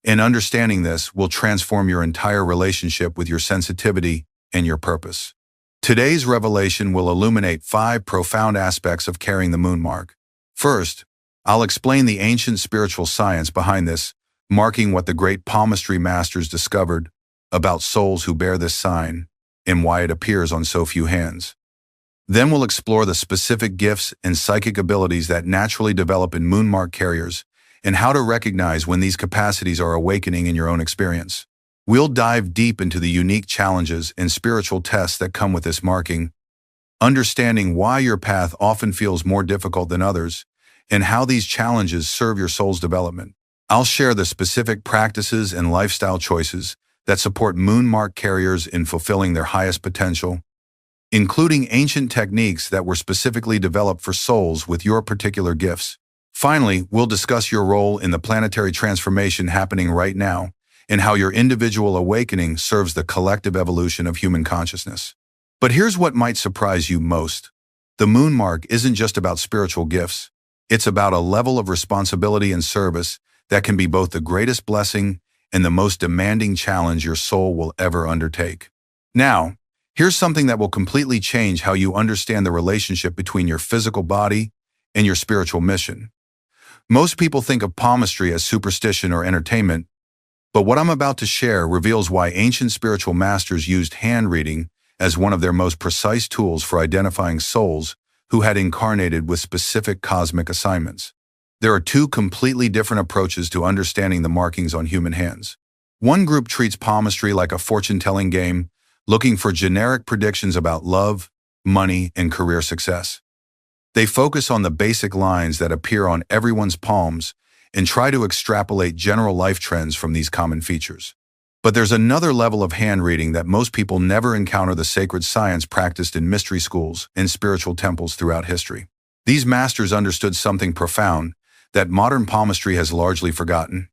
and understanding this will transform your entire relationship with your sensitivity and your purpose. Today's revelation will illuminate 5 profound aspects of carrying the moon mark. First, I'll explain the ancient spiritual science behind this, marking what the great palmistry masters discovered about souls who bear this sign and why it appears on so few hands. Then we'll explore the specific gifts and psychic abilities that naturally develop in moon mark carriers and how to recognize when these capacities are awakening in your own experience. We'll dive deep into the unique challenges and spiritual tests that come with this marking, understanding why your path often feels more difficult than others and how these challenges serve your soul's development. I'll share the specific practices and lifestyle choices that support moon mark carriers in fulfilling their highest potential, including ancient techniques that were specifically developed for souls with your particular gifts. Finally, we'll discuss your role in the planetary transformation happening right now and how your individual awakening serves the collective evolution of human consciousness. But here's what might surprise you most. The moon mark isn't just about spiritual gifts. It's about a level of responsibility and service that can be both the greatest blessing and the most demanding challenge your soul will ever undertake. Now, here's something that will completely change how you understand the relationship between your physical body and your spiritual mission. Most people think of palmistry as superstition or entertainment, But what I'm about to share reveals why ancient spiritual masters used hand reading as one of their most precise tools for identifying souls who had incarnated with specific cosmic assignments. There are two completely different approaches to understanding the markings on human hands. One group treats palmistry like a fortune-telling game, looking for generic predictions about love, money, and career success. They focus on the basic lines that appear on everyone's palms and try to extrapolate general life trends from these common features. But there's another level of hand reading that most people never encounter: the sacred science practiced in mystery schools and spiritual temples throughout history. These masters understood something profound that modern palmistry has largely forgotten.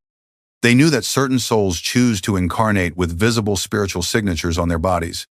They knew that certain souls choose to incarnate with visible spiritual signatures on their bodies,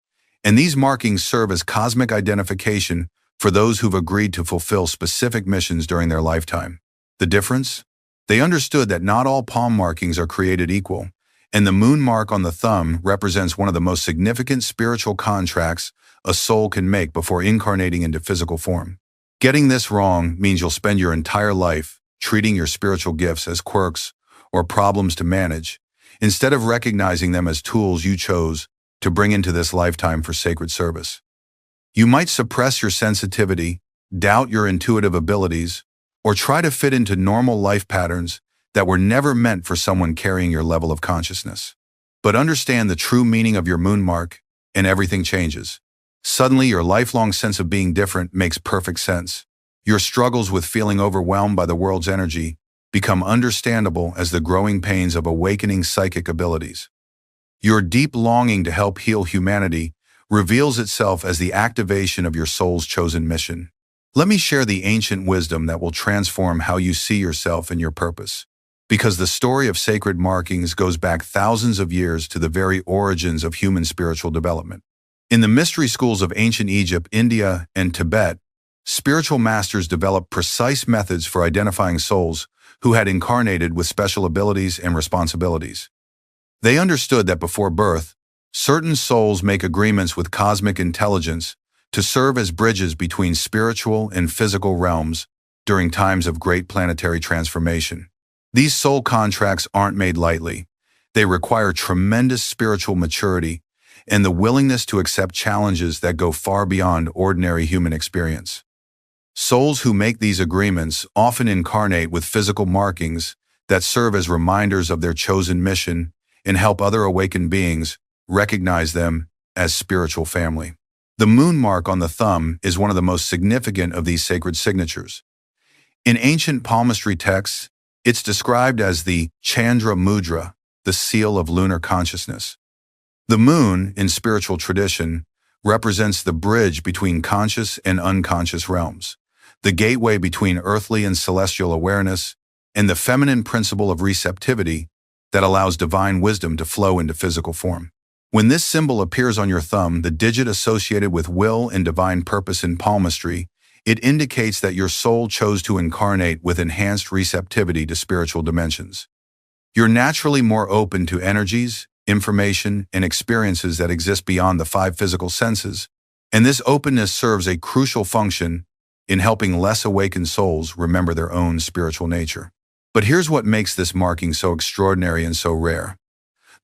and these markings serve as cosmic identification for those who've agreed to fulfill specific missions during their lifetime. The difference? They understood that not all palm markings are created equal, and the moon mark on the thumb represents one of the most significant spiritual contracts a soul can make before incarnating into physical form. Getting this wrong means you'll spend your entire life treating your spiritual gifts as quirks or problems to manage, instead of recognizing them as tools you chose to bring into this lifetime for sacred service. You might suppress your sensitivity, doubt your intuitive abilities, or try to fit into normal life patterns that were never meant for someone carrying your level of consciousness. But understand the true meaning of your moon mark, and everything changes. Suddenly, your lifelong sense of being different makes perfect sense. Your struggles with feeling overwhelmed by the world's energy become understandable as the growing pains of awakening psychic abilities. Your deep longing to help heal humanity reveals itself as the activation of your soul's chosen mission. Let me share the ancient wisdom that will transform how you see yourself and your purpose. Because the story of sacred markings goes back thousands of years to the very origins of human spiritual development. In the mystery schools of ancient Egypt, India, and Tibet, spiritual masters developed precise methods for identifying souls who had incarnated with special abilities and responsibilities. They understood that before birth, certain souls make agreements with cosmic intelligence to serve as bridges between spiritual and physical realms during times of great planetary transformation. These soul contracts aren't made lightly. They require tremendous spiritual maturity and the willingness to accept challenges that go far beyond ordinary human experience. Souls who make these agreements often incarnate with physical markings that serve as reminders of their chosen mission and help other awakened beings recognize them as spiritual family. The moon mark on the thumb is one of the most significant of these sacred signatures. In ancient palmistry texts, it's described as the Chandra Mudra, the seal of lunar consciousness. The moon, in spiritual tradition, represents the bridge between conscious and unconscious realms, the gateway between earthly and celestial awareness, and the feminine principle of receptivity that allows divine wisdom to flow into physical form. When this symbol appears on your thumb, the digit associated with will and divine purpose in palmistry, it indicates that your soul chose to incarnate with enhanced receptivity to spiritual dimensions. You're naturally more open to energies, information, and experiences that exist beyond the five physical senses, and this openness serves a crucial function in helping less awakened souls remember their own spiritual nature. But here's what makes this marking so extraordinary and so rare.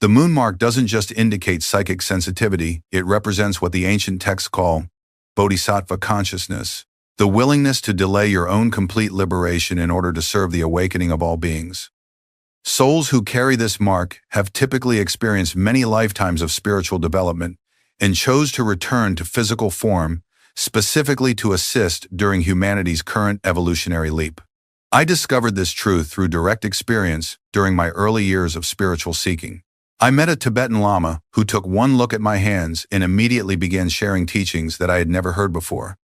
The moon mark doesn't just indicate psychic sensitivity, it represents what the ancient texts call bodhisattva consciousness, the willingness to delay your own complete liberation in order to serve the awakening of all beings. Souls who carry this mark have typically experienced many lifetimes of spiritual development and chose to return to physical form specifically to assist during humanity's current evolutionary leap. I discovered this truth through direct experience during my early years of spiritual seeking. I met a Tibetan Lama who took one look at my hands and immediately began sharing teachings that I had never heard before,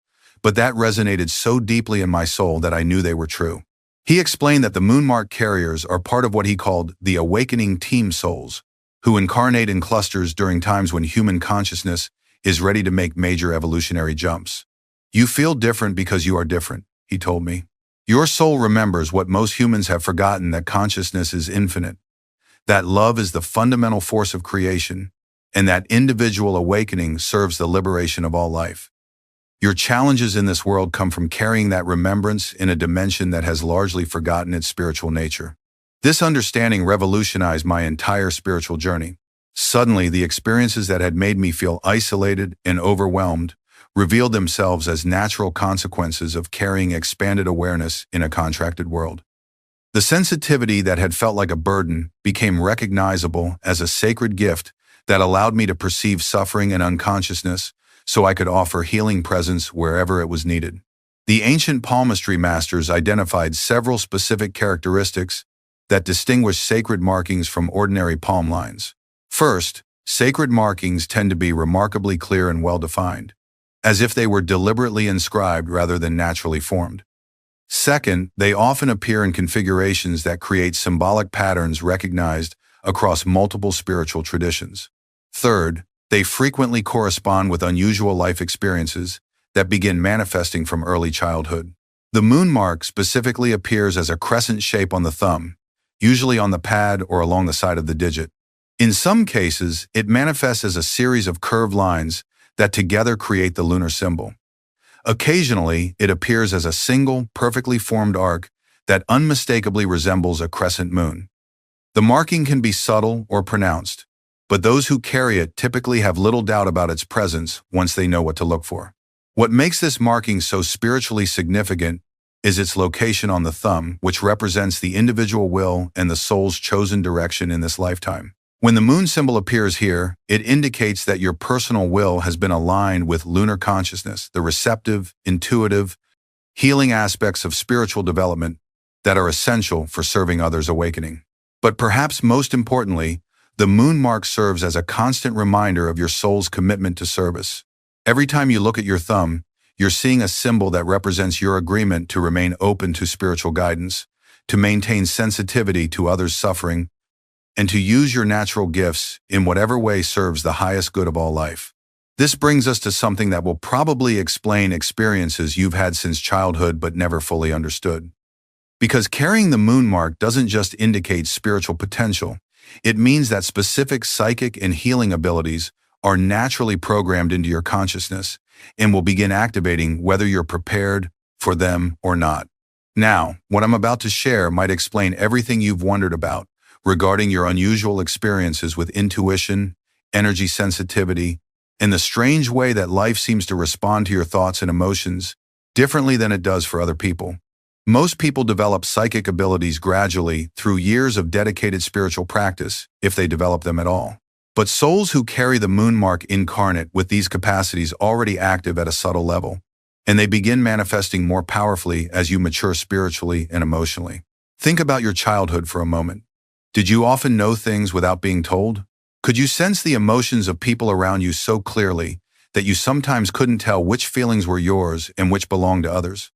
but that resonated so deeply in my soul that I knew they were true. He explained that the moon mark carriers are part of what he called the awakening team souls, who incarnate in clusters during times when human consciousness is ready to make major evolutionary jumps. You feel different because you are different, he told me. Your soul remembers what most humans have forgotten, that consciousness is infinite, that love is the fundamental force of creation, and that individual awakening serves the liberation of all life. Your challenges in this world come from carrying that remembrance in a dimension that has largely forgotten its spiritual nature. This understanding revolutionized my entire spiritual journey. Suddenly, the experiences that had made me feel isolated and overwhelmed revealed themselves as natural consequences of carrying expanded awareness in a contracted world. The sensitivity that had felt like a burden became recognizable as a sacred gift that allowed me to perceive suffering and unconsciousness so I could offer healing presence wherever it was needed. The ancient palmistry masters identified several specific characteristics that distinguish sacred markings from ordinary palm lines. First, sacred markings tend to be remarkably clear and well-defined, as if they were deliberately inscribed rather than naturally formed. Second, they often appear in configurations that create symbolic patterns recognized across multiple spiritual traditions. Third, they frequently correspond with unusual life experiences that begin manifesting from early childhood. The moon mark specifically appears as a crescent shape on the thumb, usually on the pad or along the side of the digit. In some cases, it manifests as a series of curved lines that together create the lunar symbol. Occasionally, it appears as a single, perfectly formed arc that unmistakably resembles a crescent moon. The marking can be subtle or pronounced, but those who carry it typically have little doubt about its presence once they know what to look for. What makes this marking so spiritually significant is its location on the thumb, which represents the individual will and the soul's chosen direction in this lifetime. When the moon symbol appears here, it indicates that your personal will has been aligned with lunar consciousness, the receptive, intuitive, healing aspects of spiritual development that are essential for serving others' awakening. But perhaps most importantly, the moon mark serves as a constant reminder of your soul's commitment to service. Every time you look at your thumb, you're seeing a symbol that represents your agreement to remain open to spiritual guidance, to maintain sensitivity to others' suffering, and to use your natural gifts in whatever way serves the highest good of all life. This brings us to something that will probably explain experiences you've had since childhood but never fully understood. Because carrying the moon mark doesn't just indicate spiritual potential, it means that specific psychic and healing abilities are naturally programmed into your consciousness and will begin activating whether you're prepared for them or not. Now, what I'm about to share might explain everything you've wondered about regarding your unusual experiences with intuition, energy sensitivity, and the strange way that life seems to respond to your thoughts and emotions differently than it does for other people. Most people develop psychic abilities gradually through years of dedicated spiritual practice, if they develop them at all. But souls who carry the moon mark incarnate with these capacities already active at a subtle level, and they begin manifesting more powerfully as you mature spiritually and emotionally. Think about your childhood for a moment. Did you often know things without being told? Could you sense the emotions of people around you so clearly that you sometimes couldn't tell which feelings were yours and which belonged to others?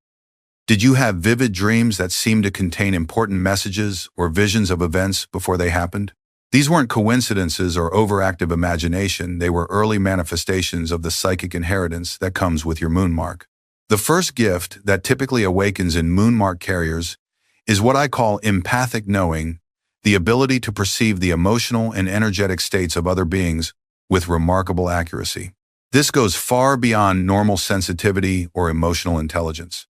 Did you have vivid dreams that seemed to contain important messages or visions of events before they happened? These weren't coincidences or overactive imagination, they were early manifestations of the psychic inheritance that comes with your moon mark. The first gift that typically awakens in moon mark carriers is what I call empathic knowing, the ability to perceive the emotional and energetic states of other beings with remarkable accuracy. This goes far beyond normal sensitivity or emotional intelligence.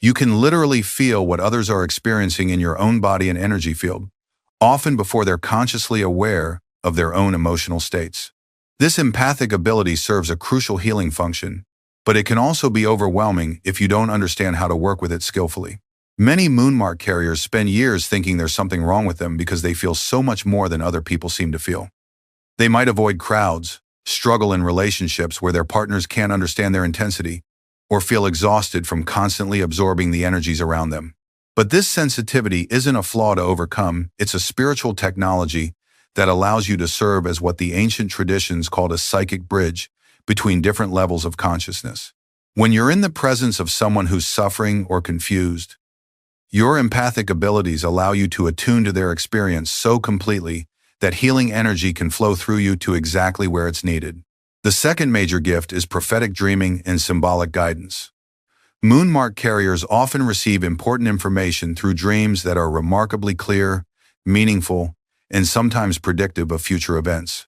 You can literally feel what others are experiencing in your own body and energy field, often before they're consciously aware of their own emotional states. This empathic ability serves a crucial healing function, but it can also be overwhelming if you don't understand how to work with it skillfully. Many moonmark carriers spend years thinking there's something wrong with them because they feel so much more than other people seem to feel. They might avoid crowds, struggle in relationships where their partners can't understand their intensity, or feel exhausted from constantly absorbing the energies around them. But this sensitivity isn't a flaw to overcome, it's a spiritual technology that allows you to serve as what the ancient traditions called a psychic bridge between different levels of consciousness. When you're in the presence of someone who's suffering or confused, your empathic abilities allow you to attune to their experience so completely that healing energy can flow through you to exactly where it's needed. The second major gift is prophetic dreaming and symbolic guidance. Moonmark carriers often receive important information through dreams that are remarkably clear, meaningful, and sometimes predictive of future events.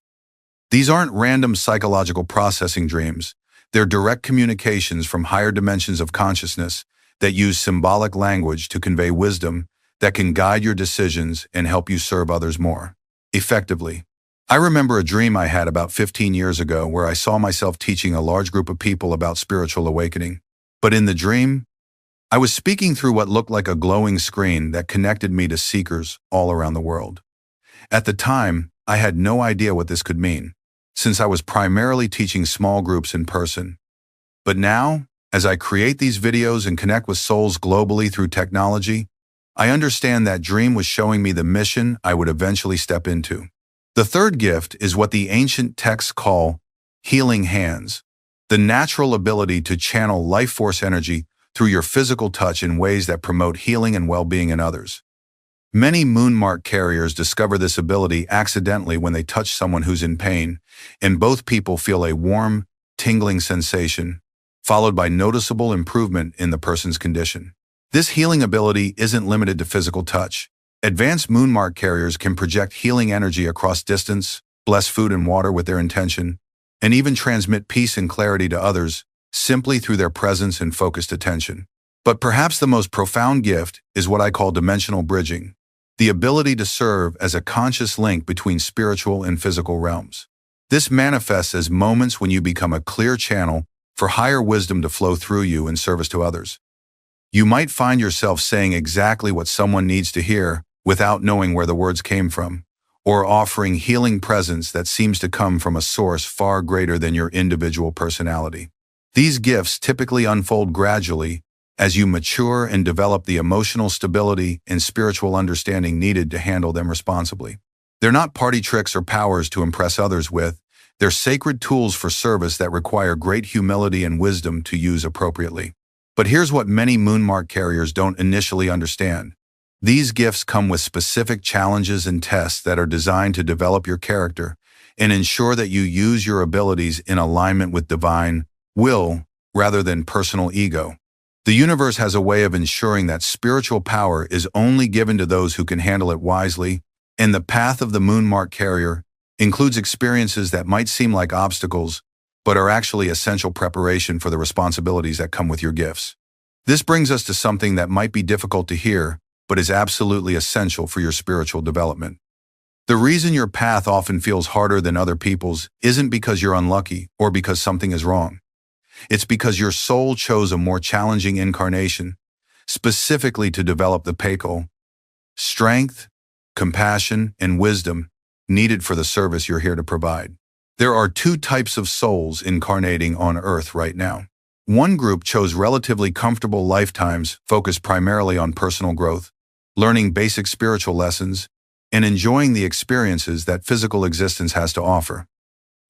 These aren't random psychological processing dreams. They're direct communications from higher dimensions of consciousness that use symbolic language to convey wisdom that can guide your decisions and help you serve others more effectively. I remember a dream I had about 15 years ago where I saw myself teaching a large group of people about spiritual awakening. But in the dream, I was speaking through what looked like a glowing screen that connected me to seekers all around the world. At the time, I had no idea what this could mean, since I was primarily teaching small groups in person. But now, as I create these videos and connect with souls globally through technology, I understand that dream was showing me the mission I would eventually step into. The third gift is what the ancient texts call healing hands, the natural ability to channel life force energy through your physical touch in ways that promote healing and well-being in others. Many moon mark carriers discover this ability accidentally when they touch someone who's in pain, and both people feel a warm, tingling sensation, followed by noticeable improvement in the person's condition. This healing ability isn't limited to physical touch. Advanced moon mark carriers can project healing energy across distance, bless food and water with their intention, and even transmit peace and clarity to others simply through their presence and focused attention. But perhaps the most profound gift is what I call dimensional bridging, the ability to serve as a conscious link between spiritual and physical realms. This manifests as moments when you become a clear channel for higher wisdom to flow through you in service to others. You might find yourself saying exactly what someone needs to hear without knowing where the words came from, or offering healing presence that seems to come from a source far greater than your individual personality. These gifts typically unfold gradually as you mature and develop the emotional stability and spiritual understanding needed to handle them responsibly. They're not party tricks or powers to impress others with. They're sacred tools for service that require great humility and wisdom to use appropriately. But here's what many moon mark carriers don't initially understand. These gifts come with specific challenges and tests that are designed to develop your character and ensure that you use your abilities in alignment with divine will rather than personal ego. The universe has a way of ensuring that spiritual power is only given to those who can handle it wisely, and the path of the moon mark carrier includes experiences that might seem like obstacles, but are actually essential preparation for the responsibilities that come with your gifts. This brings us to something that might be difficult to hear, but is absolutely essential for your spiritual development. The reason your path often feels harder than other people's isn't because you're unlucky or because something is wrong. It's because your soul chose a more challenging incarnation, specifically to develop the pekal, strength, compassion, and wisdom needed for the service you're here to provide. There are two types of souls incarnating on Earth right now. One group chose relatively comfortable lifetimes focused primarily on personal growth, learning basic spiritual lessons, and enjoying the experiences that physical existence has to offer.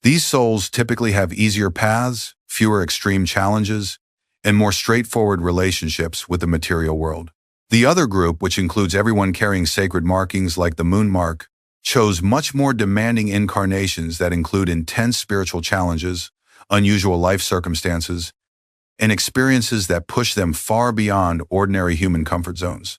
These souls typically have easier paths, fewer extreme challenges, and more straightforward relationships with the material world. The other group, which includes everyone carrying sacred markings like the moon mark, chose much more demanding incarnations that include intense spiritual challenges, unusual life circumstances, and experiences that push them far beyond ordinary human comfort zones.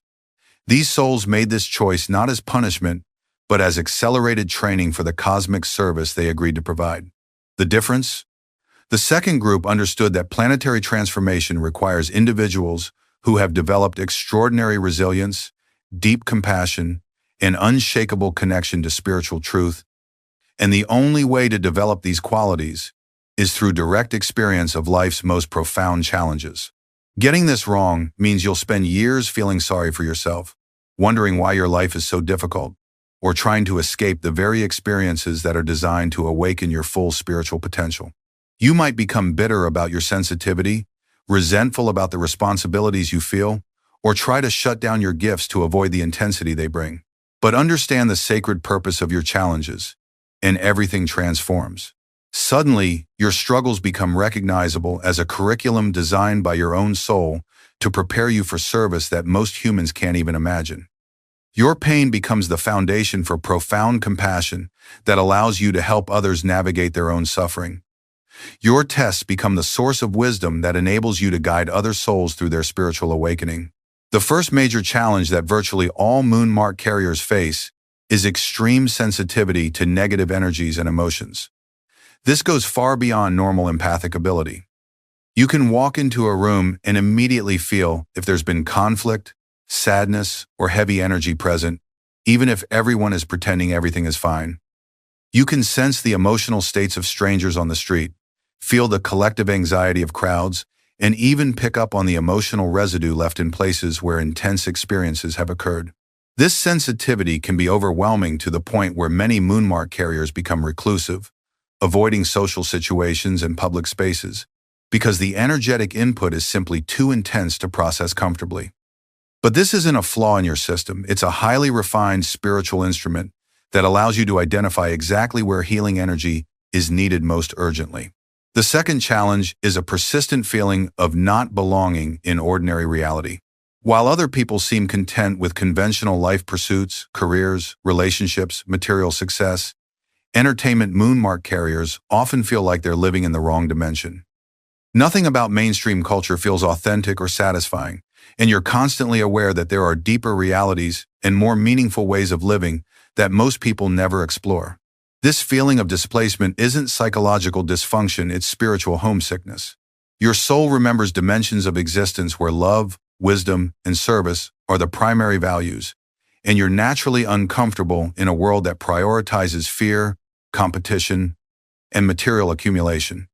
These souls made this choice not as punishment, but as accelerated training for the cosmic service they agreed to provide. The difference? The second group understood that planetary transformation requires individuals who have developed extraordinary resilience, deep compassion, and unshakable connection to spiritual truth, and the only way to develop these qualities is through direct experience of life's most profound challenges. Getting this wrong means you'll spend years feeling sorry for yourself, wondering why your life is so difficult, or trying to escape the very experiences that are designed to awaken your full spiritual potential. You might become bitter about your sensitivity, resentful about the responsibilities you feel, or try to shut down your gifts to avoid the intensity they bring. But understand the sacred purpose of your challenges, and everything transforms. Suddenly, your struggles become recognizable as a curriculum designed by your own soul to prepare you for service that most humans can't even imagine. Your pain becomes the foundation for profound compassion that allows you to help others navigate their own suffering. Your tests become the source of wisdom that enables you to guide other souls through their spiritual awakening. The first major challenge that virtually all moon mark carriers face is extreme sensitivity to negative energies and emotions. This goes far beyond normal empathic ability. You can walk into a room and immediately feel if there's been conflict, sadness, or heavy energy present, even if everyone is pretending everything is fine. You can sense the emotional states of strangers on the street, feel the collective anxiety of crowds, and even pick up on the emotional residue left in places where intense experiences have occurred. This sensitivity can be overwhelming to the point where many moonmark carriers become reclusive, avoiding social situations and public spaces, because the energetic input is simply too intense to process comfortably. But this isn't a flaw in your system. It's a highly refined spiritual instrument that allows you to identify exactly where healing energy is needed most urgently. The second challenge is a persistent feeling of not belonging in ordinary reality. While other people seem content with conventional life pursuits, careers, relationships, material success, entertainment moonmark carriers often feel like they're living in the wrong dimension. Nothing about mainstream culture feels authentic or satisfying, and you're constantly aware that there are deeper realities and more meaningful ways of living that most people never explore. This feeling of displacement isn't psychological dysfunction, it's spiritual homesickness. Your soul remembers dimensions of existence where love, wisdom, and service are the primary values, and you're naturally uncomfortable in a world that prioritizes fear, competition, and material accumulation.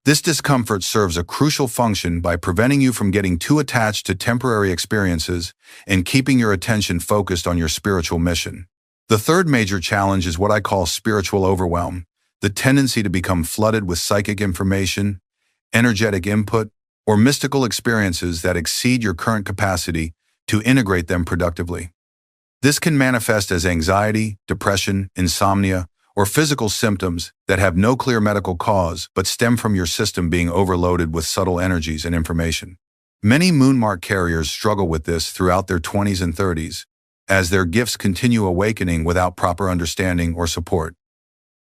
This discomfort serves a crucial function by preventing you from getting too attached to temporary experiences and keeping your attention focused on your spiritual mission. The third major challenge is what I call spiritual overwhelm, the tendency to become flooded with psychic information, energetic input, or mystical experiences that exceed your current capacity to integrate them productively. This can manifest as anxiety, depression, insomnia, or physical symptoms that have no clear medical cause but stem from your system being overloaded with subtle energies and information. Many moonmark carriers struggle with this throughout their 20s and 30s, as their gifts continue awakening without proper understanding or support.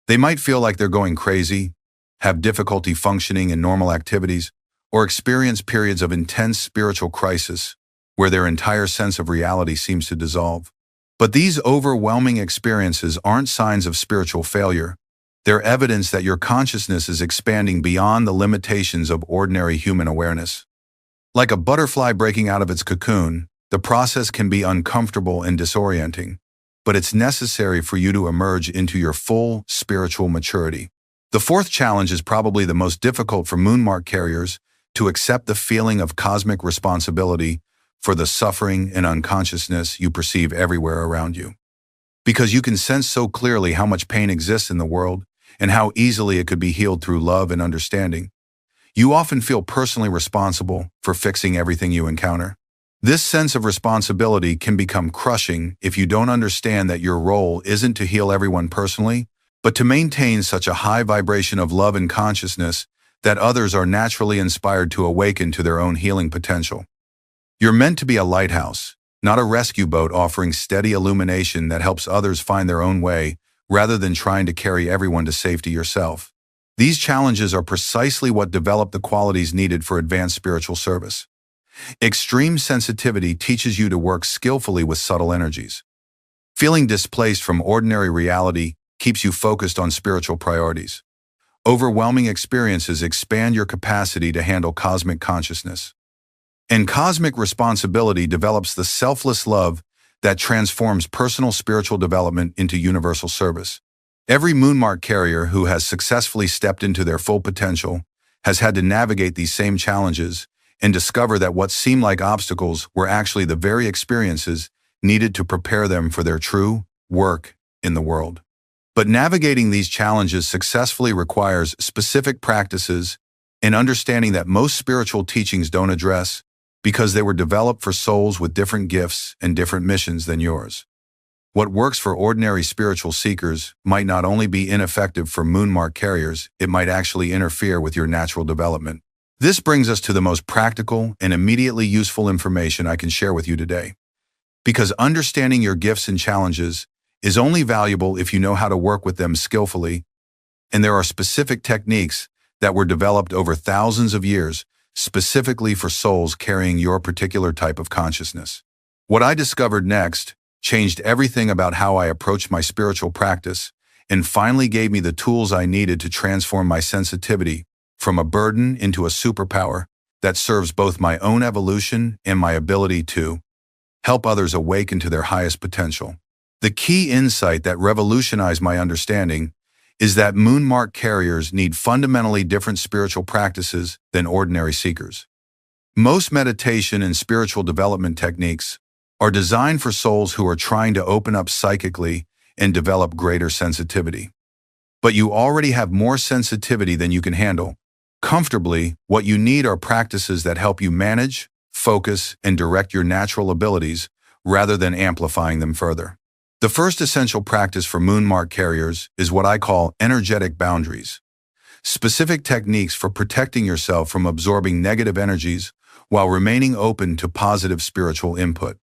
They might feel like they're going crazy, have difficulty functioning in normal activities, or experience periods of intense spiritual crisis where their entire sense of reality seems to dissolve. But these overwhelming experiences aren't signs of spiritual failure. They're evidence that your consciousness is expanding beyond the limitations of ordinary human awareness. Like a butterfly breaking out of its cocoon, the process can be uncomfortable and disorienting, but it's necessary for you to emerge into your full spiritual maturity. The fourth challenge is probably the most difficult for moonmark carriers: to accept the feeling of cosmic responsibility for the suffering and unconsciousness you perceive everywhere around you. Because you can sense so clearly how much pain exists in the world and how easily it could be healed through love and understanding, you often feel personally responsible for fixing everything you encounter. This sense of responsibility can become crushing if you don't understand that your role isn't to heal everyone personally, but to maintain such a high vibration of love and consciousness that others are naturally inspired to awaken to their own healing potential. You're meant to be a lighthouse, not a rescue boat offering steady illumination that helps others find their own way, rather than trying to carry everyone to safety yourself. These challenges are precisely what develop the qualities needed for advanced spiritual service. Extreme sensitivity teaches you to work skillfully with subtle energies. Feeling displaced from ordinary reality keeps you focused on spiritual priorities. Overwhelming experiences expand your capacity to handle cosmic consciousness. And cosmic responsibility develops the selfless love that transforms personal spiritual development into universal service. Every moonmark carrier who has successfully stepped into their full potential has had to navigate these same challenges and discover that what seemed like obstacles were actually the very experiences needed to prepare them for their true work in the world. But navigating these challenges successfully requires specific practices and understanding that most spiritual teachings don't address, because they were developed for souls with different gifts and different missions than yours. What works for ordinary spiritual seekers might not only be ineffective for moonmark carriers, it might actually interfere with your natural development. This brings us to the most practical and immediately useful information I can share with you today. Because understanding your gifts and challenges is only valuable if you know how to work with them skillfully, and there are specific techniques that were developed over thousands of years specifically for souls carrying your particular type of consciousness. What I discovered next changed everything about how I approached my spiritual practice and finally gave me the tools I needed to transform my sensitivity from a burden into a superpower that serves both my own evolution and my ability to help others awaken to their highest potential. The key insight that revolutionized my understanding is that moon mark carriers need fundamentally different spiritual practices than ordinary seekers. Most meditation and spiritual development techniques are designed for souls who are trying to open up psychically and develop greater sensitivity. But you already have more sensitivity than you can handle. Comfortably, what you need are practices that help you manage, focus, and direct your natural abilities rather than amplifying them further. The first essential practice for moon mark carriers is what I call energetic boundaries, specific techniques for protecting yourself from absorbing negative energies while remaining open to positive spiritual input.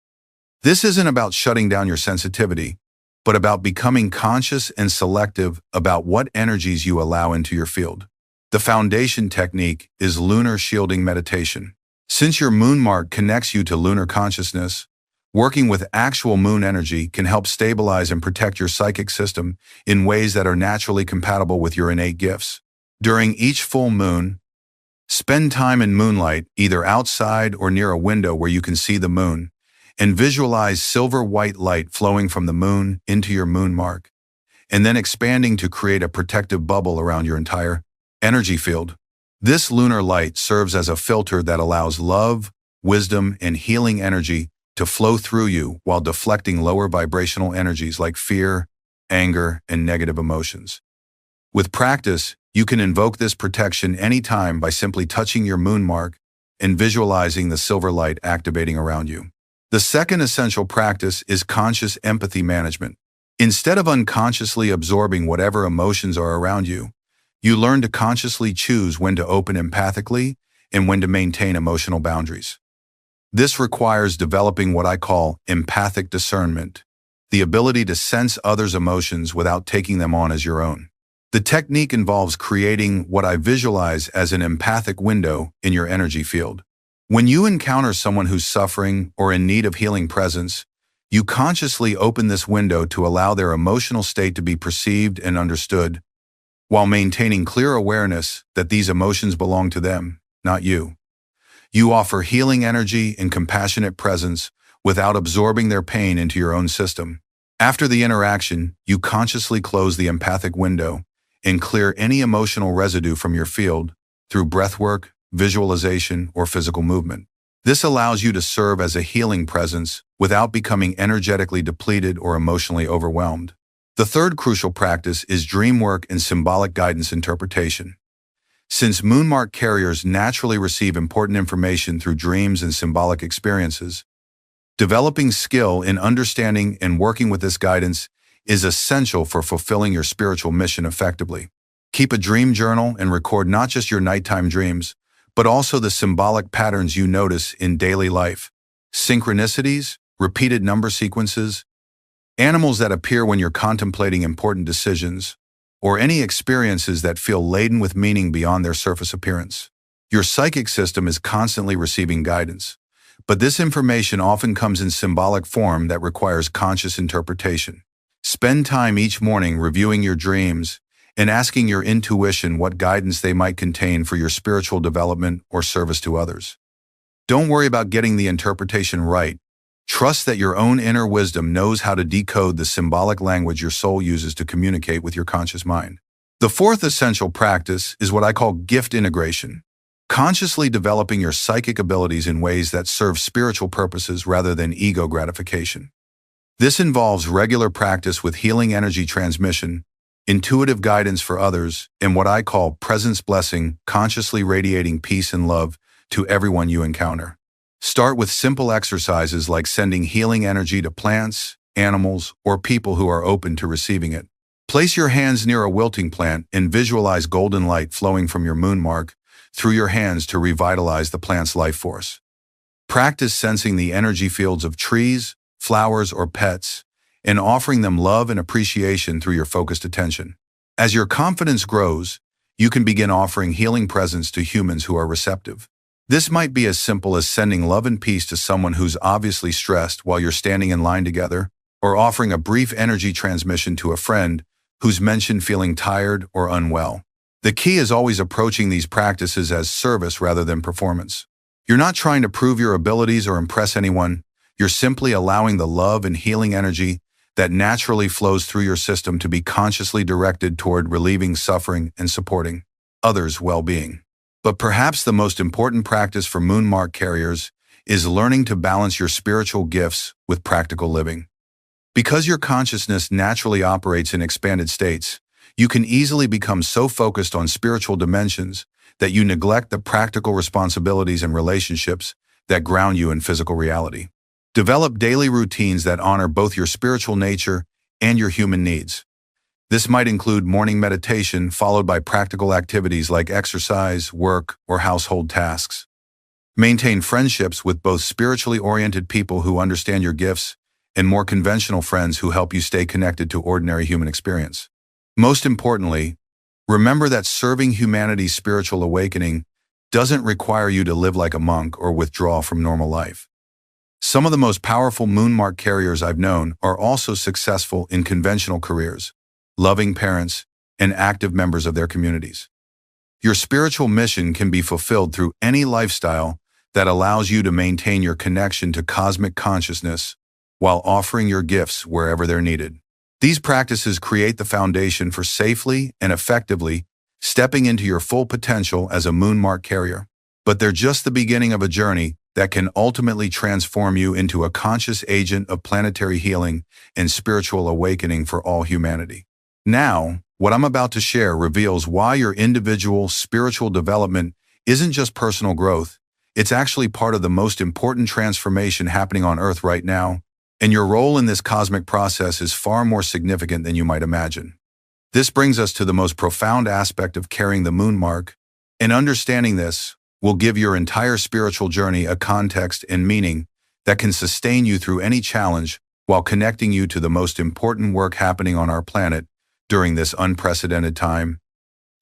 This isn't about shutting down your sensitivity, but about becoming conscious and selective about what energies you allow into your field. The foundation technique is lunar shielding meditation. Since your moon mark connects you to lunar consciousness, working with actual moon energy can help stabilize and protect your psychic system in ways that are naturally compatible with your innate gifts. During each full moon, spend time in moonlight, either outside or near a window where you can see the moon, and visualize silver-white light flowing from the moon into your moon mark, and then expanding to create a protective bubble around your entire energy field. This lunar light serves as a filter that allows love, wisdom, and healing energy to flow through you while deflecting lower vibrational energies like fear, anger, and negative emotions. With practice, you can invoke this protection anytime by simply touching your moon mark and visualizing the silver light activating around you. The second essential practice is conscious empathy management. Instead of unconsciously absorbing whatever emotions are around you, you learn to consciously choose when to open empathically and when to maintain emotional boundaries. This requires developing what I call empathic discernment, the ability to sense others' emotions without taking them on as your own. The technique involves creating what I visualize as an empathic window in your energy field. When you encounter someone who's suffering or in need of healing presence, you consciously open this window to allow their emotional state to be perceived and understood, while maintaining clear awareness that these emotions belong to them, not you. You offer healing energy and compassionate presence without absorbing their pain into your own system. After the interaction, you consciously close the empathic window and clear any emotional residue from your field through breathwork, visualization, or physical movement. This allows you to serve as a healing presence without becoming energetically depleted or emotionally overwhelmed. The third crucial practice is dream work and symbolic guidance interpretation. Since moonmark carriers naturally receive important information through dreams and symbolic experiences, developing skill in understanding and working with this guidance is essential for fulfilling your spiritual mission effectively. Keep a dream journal and record not just your nighttime dreams, but also the symbolic patterns you notice in daily life. Synchronicities, repeated number sequences, animals that appear when you're contemplating important decisions, or any experiences that feel laden with meaning beyond their surface appearance. Your psychic system is constantly receiving guidance, but this information often comes in symbolic form that requires conscious interpretation. Spend time each morning reviewing your dreams and asking your intuition what guidance they might contain for your spiritual development or service to others. Don't worry about getting the interpretation right. Trust that your own inner wisdom knows how to decode the symbolic language your soul uses to communicate with your conscious mind. The fourth essential practice is what I call gift integration, consciously developing your psychic abilities in ways that serve spiritual purposes rather than ego gratification. This involves regular practice with healing energy transmission, intuitive guidance for others, and what I call presence blessing, consciously radiating peace and love to everyone you encounter. Start with simple exercises like sending healing energy to plants, animals, or people who are open to receiving it. Place your hands near a wilting plant and visualize golden light flowing from your moon mark through your hands to revitalize the plant's life force. Practice sensing the energy fields of trees, flowers, or pets, and offering them love and appreciation through your focused attention. As your confidence grows, you can begin offering healing presence to humans who are receptive. This might be as simple as sending love and peace to someone who's obviously stressed while you're standing in line together, or offering a brief energy transmission to a friend who's mentioned feeling tired or unwell. The key is always approaching these practices as service rather than performance. You're not trying to prove your abilities or impress anyone, You're simply allowing the love and healing energy that naturally flows through your system to be consciously directed toward relieving suffering and supporting others' well-being. But perhaps the most important practice for moon mark carriers is learning to balance your spiritual gifts with practical living. Because your consciousness naturally operates in expanded states, you can easily become so focused on spiritual dimensions that you neglect the practical responsibilities and relationships that ground you in physical reality. Develop daily routines that honor both your spiritual nature and your human needs. This might include morning meditation followed by practical activities like exercise, work, or household tasks. Maintain friendships with both spiritually oriented people who understand your gifts and more conventional friends who help you stay connected to ordinary human experience. Most importantly, remember that serving humanity's spiritual awakening doesn't require you to live like a monk or withdraw from normal life. Some of the most powerful moon mark carriers I've known are also successful in conventional careers, loving parents, and active members of their communities. Your spiritual mission can be fulfilled through any lifestyle that allows you to maintain your connection to cosmic consciousness while offering your gifts wherever they're needed. These practices create the foundation for safely and effectively stepping into your full potential as a moon mark carrier. But they're just the beginning of a journey that can ultimately transform you into a conscious agent of planetary healing and spiritual awakening for all humanity. Now, what I'm about to share reveals why your individual spiritual development isn't just personal growth, it's actually part of the most important transformation happening on Earth right now, and your role in this cosmic process is far more significant than you might imagine. This brings us to the most profound aspect of carrying the moon mark, and understanding this will give your entire spiritual journey a context and meaning that can sustain you through any challenge while connecting you to the most important work happening on our planet during this unprecedented time,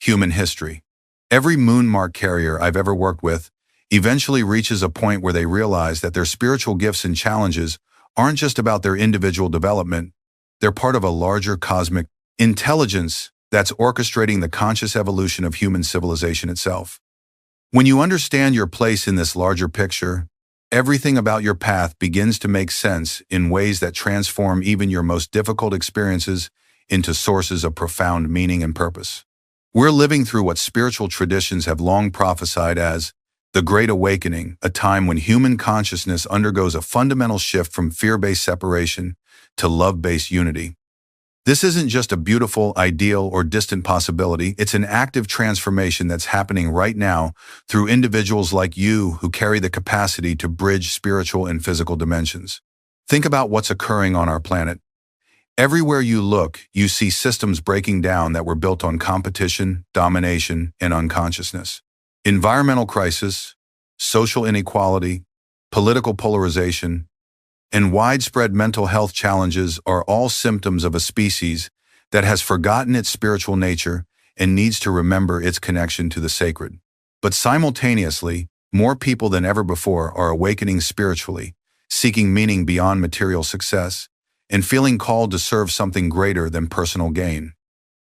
human history. Every moon mark carrier I've ever worked with eventually reaches a point where they realize that their spiritual gifts and challenges aren't just about their individual development, they're part of a larger cosmic intelligence that's orchestrating the conscious evolution of human civilization itself. When you understand your place in this larger picture, everything about your path begins to make sense in ways that transform even your most difficult experiences into sources of profound meaning and purpose. We're living through what spiritual traditions have long prophesied as the Great Awakening, a time when human consciousness undergoes a fundamental shift from fear-based separation to love-based unity. This isn't just a beautiful, ideal, or distant possibility, it's an active transformation that's happening right now through individuals like you who carry the capacity to bridge spiritual and physical dimensions. Think about what's occurring on our planet. Everywhere you look, you see systems breaking down that were built on competition, domination, and unconsciousness. Environmental crisis, social inequality, political polarization, and widespread mental health challenges are all symptoms of a species that has forgotten its spiritual nature and needs to remember its connection to the sacred. But simultaneously, more people than ever before are awakening spiritually, seeking meaning beyond material success, and feeling called to serve something greater than personal gain.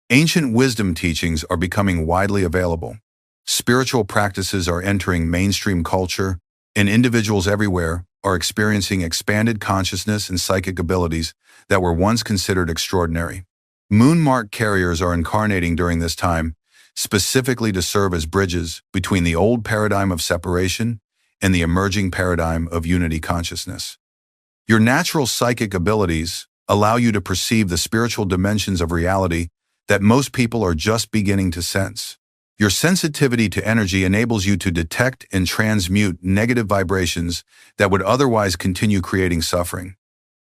Ancient wisdom teachings are becoming widely available. Spiritual practices are entering mainstream culture, and individuals everywhere are experiencing expanded consciousness and psychic abilities that were once considered extraordinary. Moon mark carriers are incarnating during this time, specifically to serve as bridges between the old paradigm of separation and the emerging paradigm of unity consciousness. Your natural psychic abilities allow you to perceive the spiritual dimensions of reality that most people are just beginning to sense. Your sensitivity to energy enables you to detect and transmute negative vibrations that would otherwise continue creating suffering.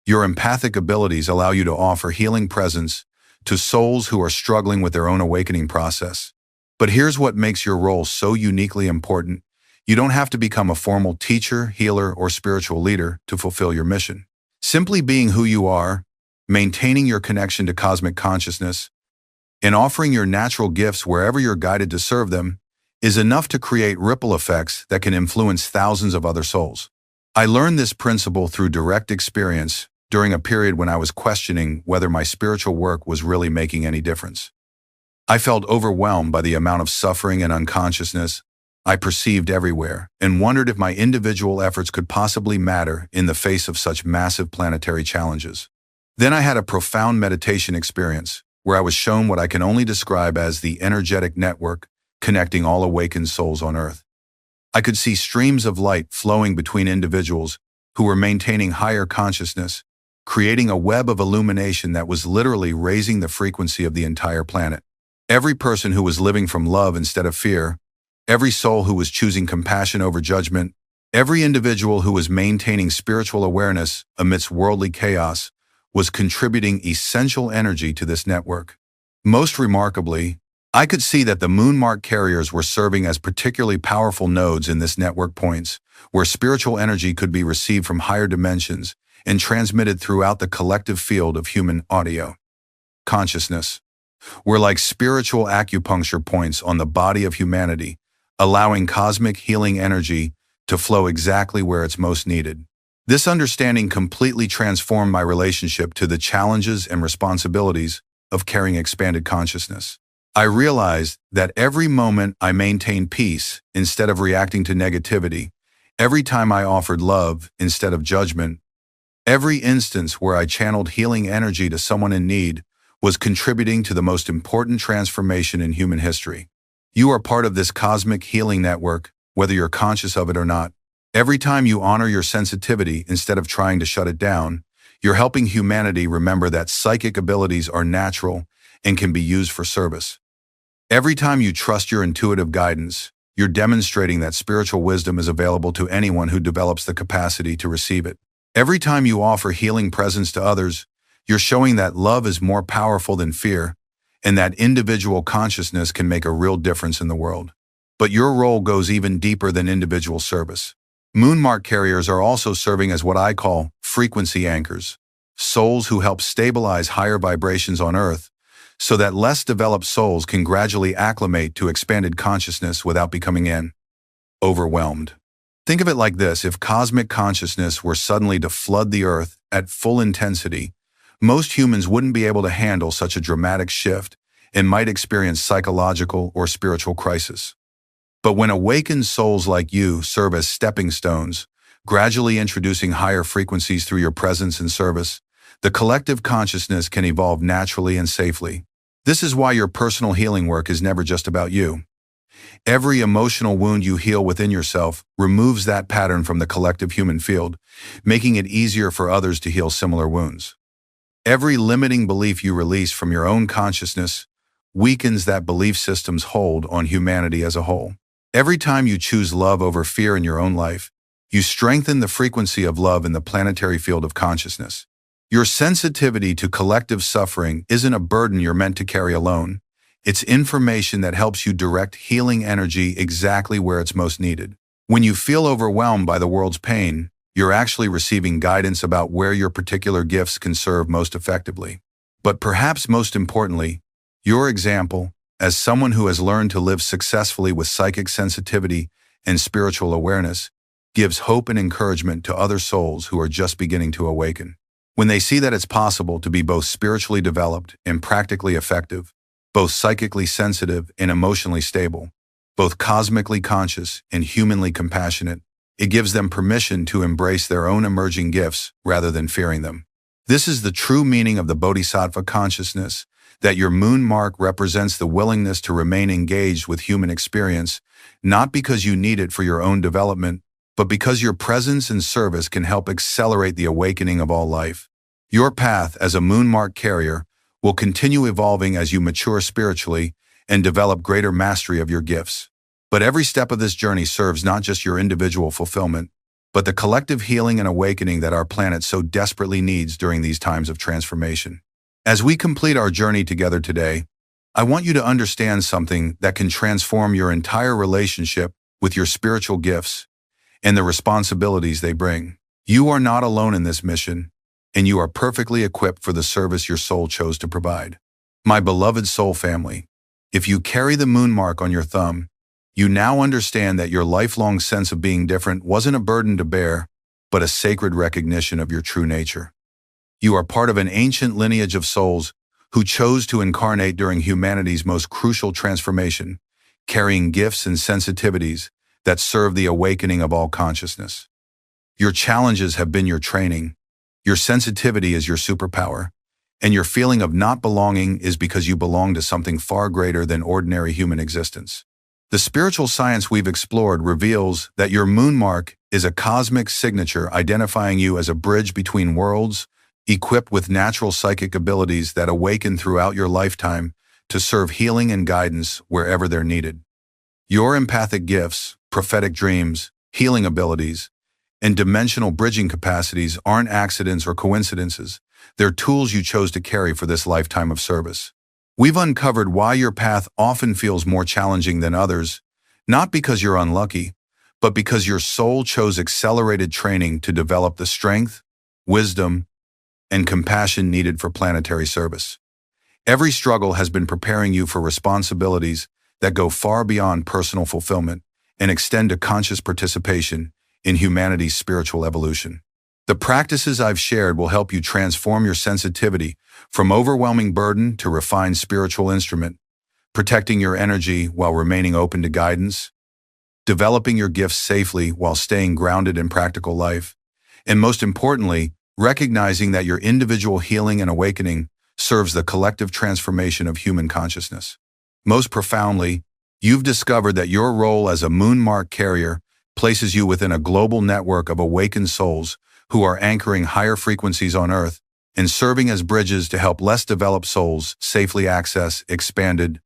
Your empathic abilities allow you to offer healing presence to souls who are struggling with their own awakening process. But here's what makes your role so uniquely important. You don't have to become a formal teacher, healer, or spiritual leader to fulfill your mission. Simply being who you are, maintaining your connection to cosmic consciousness, and offering your natural gifts wherever you're guided to serve them is enough to create ripple effects that can influence thousands of other souls. I learned this principle through direct experience during a period when I was questioning whether my spiritual work was really making any difference. I felt overwhelmed by the amount of suffering and unconsciousness I perceived everywhere, and wondered if my individual efforts could possibly matter in the face of such massive planetary challenges. Then I had a profound meditation experience, where I was shown what I can only describe as the energetic network connecting all awakened souls on Earth. I could see streams of light flowing between individuals who were maintaining higher consciousness, creating a web of illumination that was literally raising the frequency of the entire planet. Every person who was living from love instead of fear, every soul who was choosing compassion over judgment, every individual who was maintaining spiritual awareness amidst worldly chaos was contributing essential energy to this network. Most remarkably, I could see that the moon-mark carriers were serving as particularly powerful nodes in this network points, where spiritual energy could be received from higher dimensions and transmitted throughout the collective field of human audio. Consciousness were like spiritual acupuncture points on the body of humanity, allowing cosmic healing energy to flow exactly where it's most needed. This understanding completely transformed my relationship to the challenges and responsibilities of carrying expanded consciousness. I realized that every moment I maintained peace instead of reacting to negativity, every time I offered love instead of judgment, every instance where I channeled healing energy to someone in need was contributing to the most important transformation in human history. You are part of this cosmic healing network, whether you're conscious of it or not. Every time you honor your sensitivity instead of trying to shut it down, you're helping humanity remember that psychic abilities are natural and can be used for service. Every time you trust your intuitive guidance, you're demonstrating that spiritual wisdom is available to anyone who develops the capacity to receive it. Every time you offer healing presence to others, you're showing that love is more powerful than fear, and that individual consciousness can make a real difference in the world. But your role goes even deeper than individual service. Moonmark carriers are also serving as what I call frequency anchors, souls who help stabilize higher vibrations on Earth so that less developed souls can gradually acclimate to expanded consciousness without becoming overwhelmed. Think of it like this: if cosmic consciousness were suddenly to flood the Earth at full intensity, most humans wouldn't be able to handle such a dramatic shift and might experience psychological or spiritual crisis. But when awakened souls like you serve as stepping stones, gradually introducing higher frequencies through your presence and service, the collective consciousness can evolve naturally and safely. This is why your personal healing work is never just about you. Every emotional wound you heal within yourself removes that pattern from the collective human field, making it easier for others to heal similar wounds. Every limiting belief you release from your own consciousness weakens that belief system's hold on humanity as a whole. Every time you choose love over fear in your own life, you strengthen the frequency of love in the planetary field of consciousness. Your sensitivity to collective suffering isn't a burden you're meant to carry alone. It's information that helps you direct healing energy exactly where it's most needed. When you feel overwhelmed by the world's pain, you're actually receiving guidance about where your particular gifts can serve most effectively. But perhaps most importantly, your example, as someone who has learned to live successfully with psychic sensitivity and spiritual awareness, gives hope and encouragement to other souls who are just beginning to awaken. When they see that it's possible to be both spiritually developed and practically effective, both psychically sensitive and emotionally stable, both cosmically conscious and humanly compassionate, it gives them permission to embrace their own emerging gifts rather than fearing them. This is the true meaning of the Bodhisattva consciousness, that your moon mark represents the willingness to remain engaged with human experience, not because you need it for your own development, but because your presence and service can help accelerate the awakening of all life. Your path as a moon mark carrier will continue evolving as you mature spiritually and develop greater mastery of your gifts. But every step of this journey serves not just your individual fulfillment, but the collective healing and awakening that our planet so desperately needs during these times of transformation. As we complete our journey together today, I want you to understand something that can transform your entire relationship with your spiritual gifts and the responsibilities they bring. You are not alone in this mission, and you are perfectly equipped for the service your soul chose to provide. My beloved soul family, if you carry the moon mark on your thumb, you now understand that your lifelong sense of being different wasn't a burden to bear, but a sacred recognition of your true nature. You are part of an ancient lineage of souls who chose to incarnate during humanity's most crucial transformation, carrying gifts and sensitivities that serve the awakening of all consciousness. Your challenges have been your training, your sensitivity is your superpower, and your feeling of not belonging is because you belong to something far greater than ordinary human existence. The spiritual science we've explored reveals that your moon mark is a cosmic signature identifying you as a bridge between worlds, equipped with natural psychic abilities that awaken throughout your lifetime to serve healing and guidance wherever they're needed. Your empathic gifts, prophetic dreams, healing abilities, and dimensional bridging capacities aren't accidents or coincidences. They're tools you chose to carry for this lifetime of service. We've uncovered why your path often feels more challenging than others, not because you're unlucky, but because your soul chose accelerated training to develop the strength, wisdom, and compassion needed for planetary service. Every struggle has been preparing you for responsibilities that go far beyond personal fulfillment and extend to conscious participation in humanity's spiritual evolution. The practices I've shared will help you transform your sensitivity from overwhelming burden to refined spiritual instrument, protecting your energy while remaining open to guidance, developing your gifts safely while staying grounded in practical life, and most importantly, recognizing that your individual healing and awakening serves the collective transformation of human consciousness. Most profoundly, you've discovered that your role as a moon mark carrier places you within a global network of awakened souls who are anchoring higher frequencies on Earth and serving as bridges to help less developed souls safely access expanded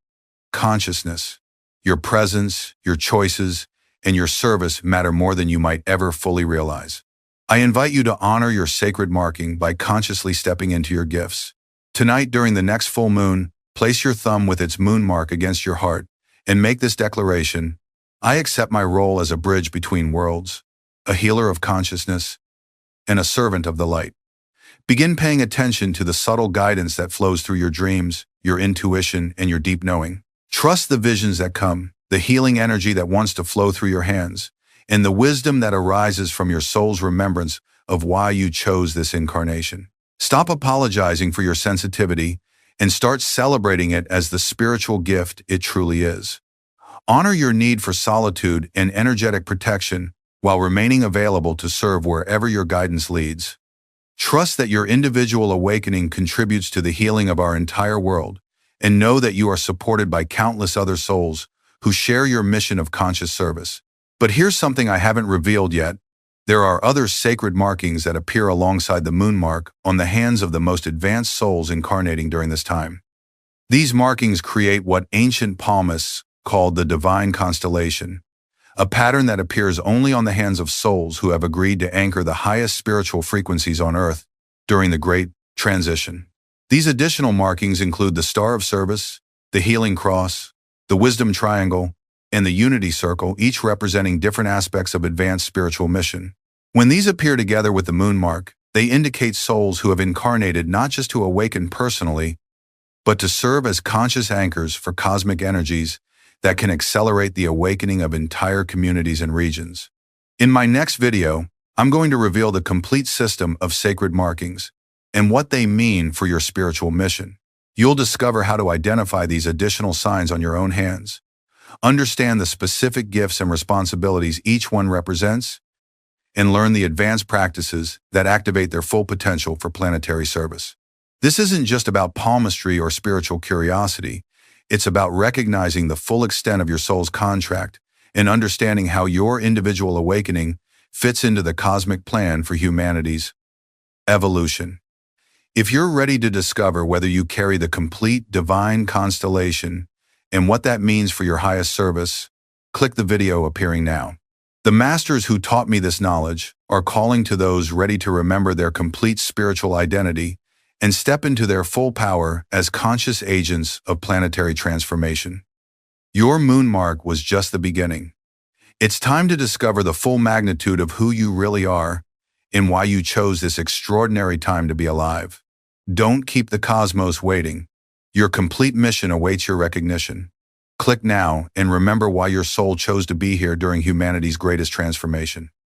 consciousness. Your presence, your choices, and your service matter more than you might ever fully realize. I invite you to honor your sacred marking by consciously stepping into your gifts. Tonight, during the next full moon, place your thumb with its moon mark against your heart and make this declaration: I accept my role as a bridge between worlds, a healer of consciousness, and a servant of the light. Begin paying attention to the subtle guidance that flows through your dreams, your intuition, and your deep knowing. Trust the visions that come, the healing energy that wants to flow through your hands, and the wisdom that arises from your soul's remembrance of why you chose this incarnation. Stop apologizing for your sensitivity and start celebrating it as the spiritual gift it truly is. Honor your need for solitude and energetic protection while remaining available to serve wherever your guidance leads. Trust that your individual awakening contributes to the healing of our entire world, and know that you are supported by countless other souls who share your mission of conscious service. But here's something I haven't revealed yet. There are other sacred markings that appear alongside the moon mark on the hands of the most advanced souls incarnating during this time. These markings create what ancient palmists called the divine constellation, a pattern that appears only on the hands of souls who have agreed to anchor the highest spiritual frequencies on Earth during the Great Transition. These additional markings include the Star of Service, the Healing Cross, the Wisdom Triangle, and the Unity Circle, each representing different aspects of advanced spiritual mission. When these appear together with the moon mark, they indicate souls who have incarnated not just to awaken personally, but to serve as conscious anchors for cosmic energies that can accelerate the awakening of entire communities and regions. In my next video, I'm going to reveal the complete system of sacred markings and what they mean for your spiritual mission. You'll discover how to identify these additional signs on your own hands, understand the specific gifts and responsibilities each one represents, and learn the advanced practices that activate their full potential for planetary service. This isn't just about palmistry or spiritual curiosity. It's about recognizing the full extent of your soul's contract and understanding how your individual awakening fits into the cosmic plan for humanity's evolution. If you're ready to discover whether you carry the complete divine constellation and what that means for your highest service, click the video appearing now. The masters who taught me this knowledge are calling to those ready to remember their complete spiritual identity and step into their full power as conscious agents of planetary transformation. Your moon mark was just the beginning. It's time to discover the full magnitude of who you really are and why you chose this extraordinary time to be alive. Don't keep the cosmos waiting. Your complete mission awaits your recognition. Click now and remember why your soul chose to be here during humanity's greatest transformation.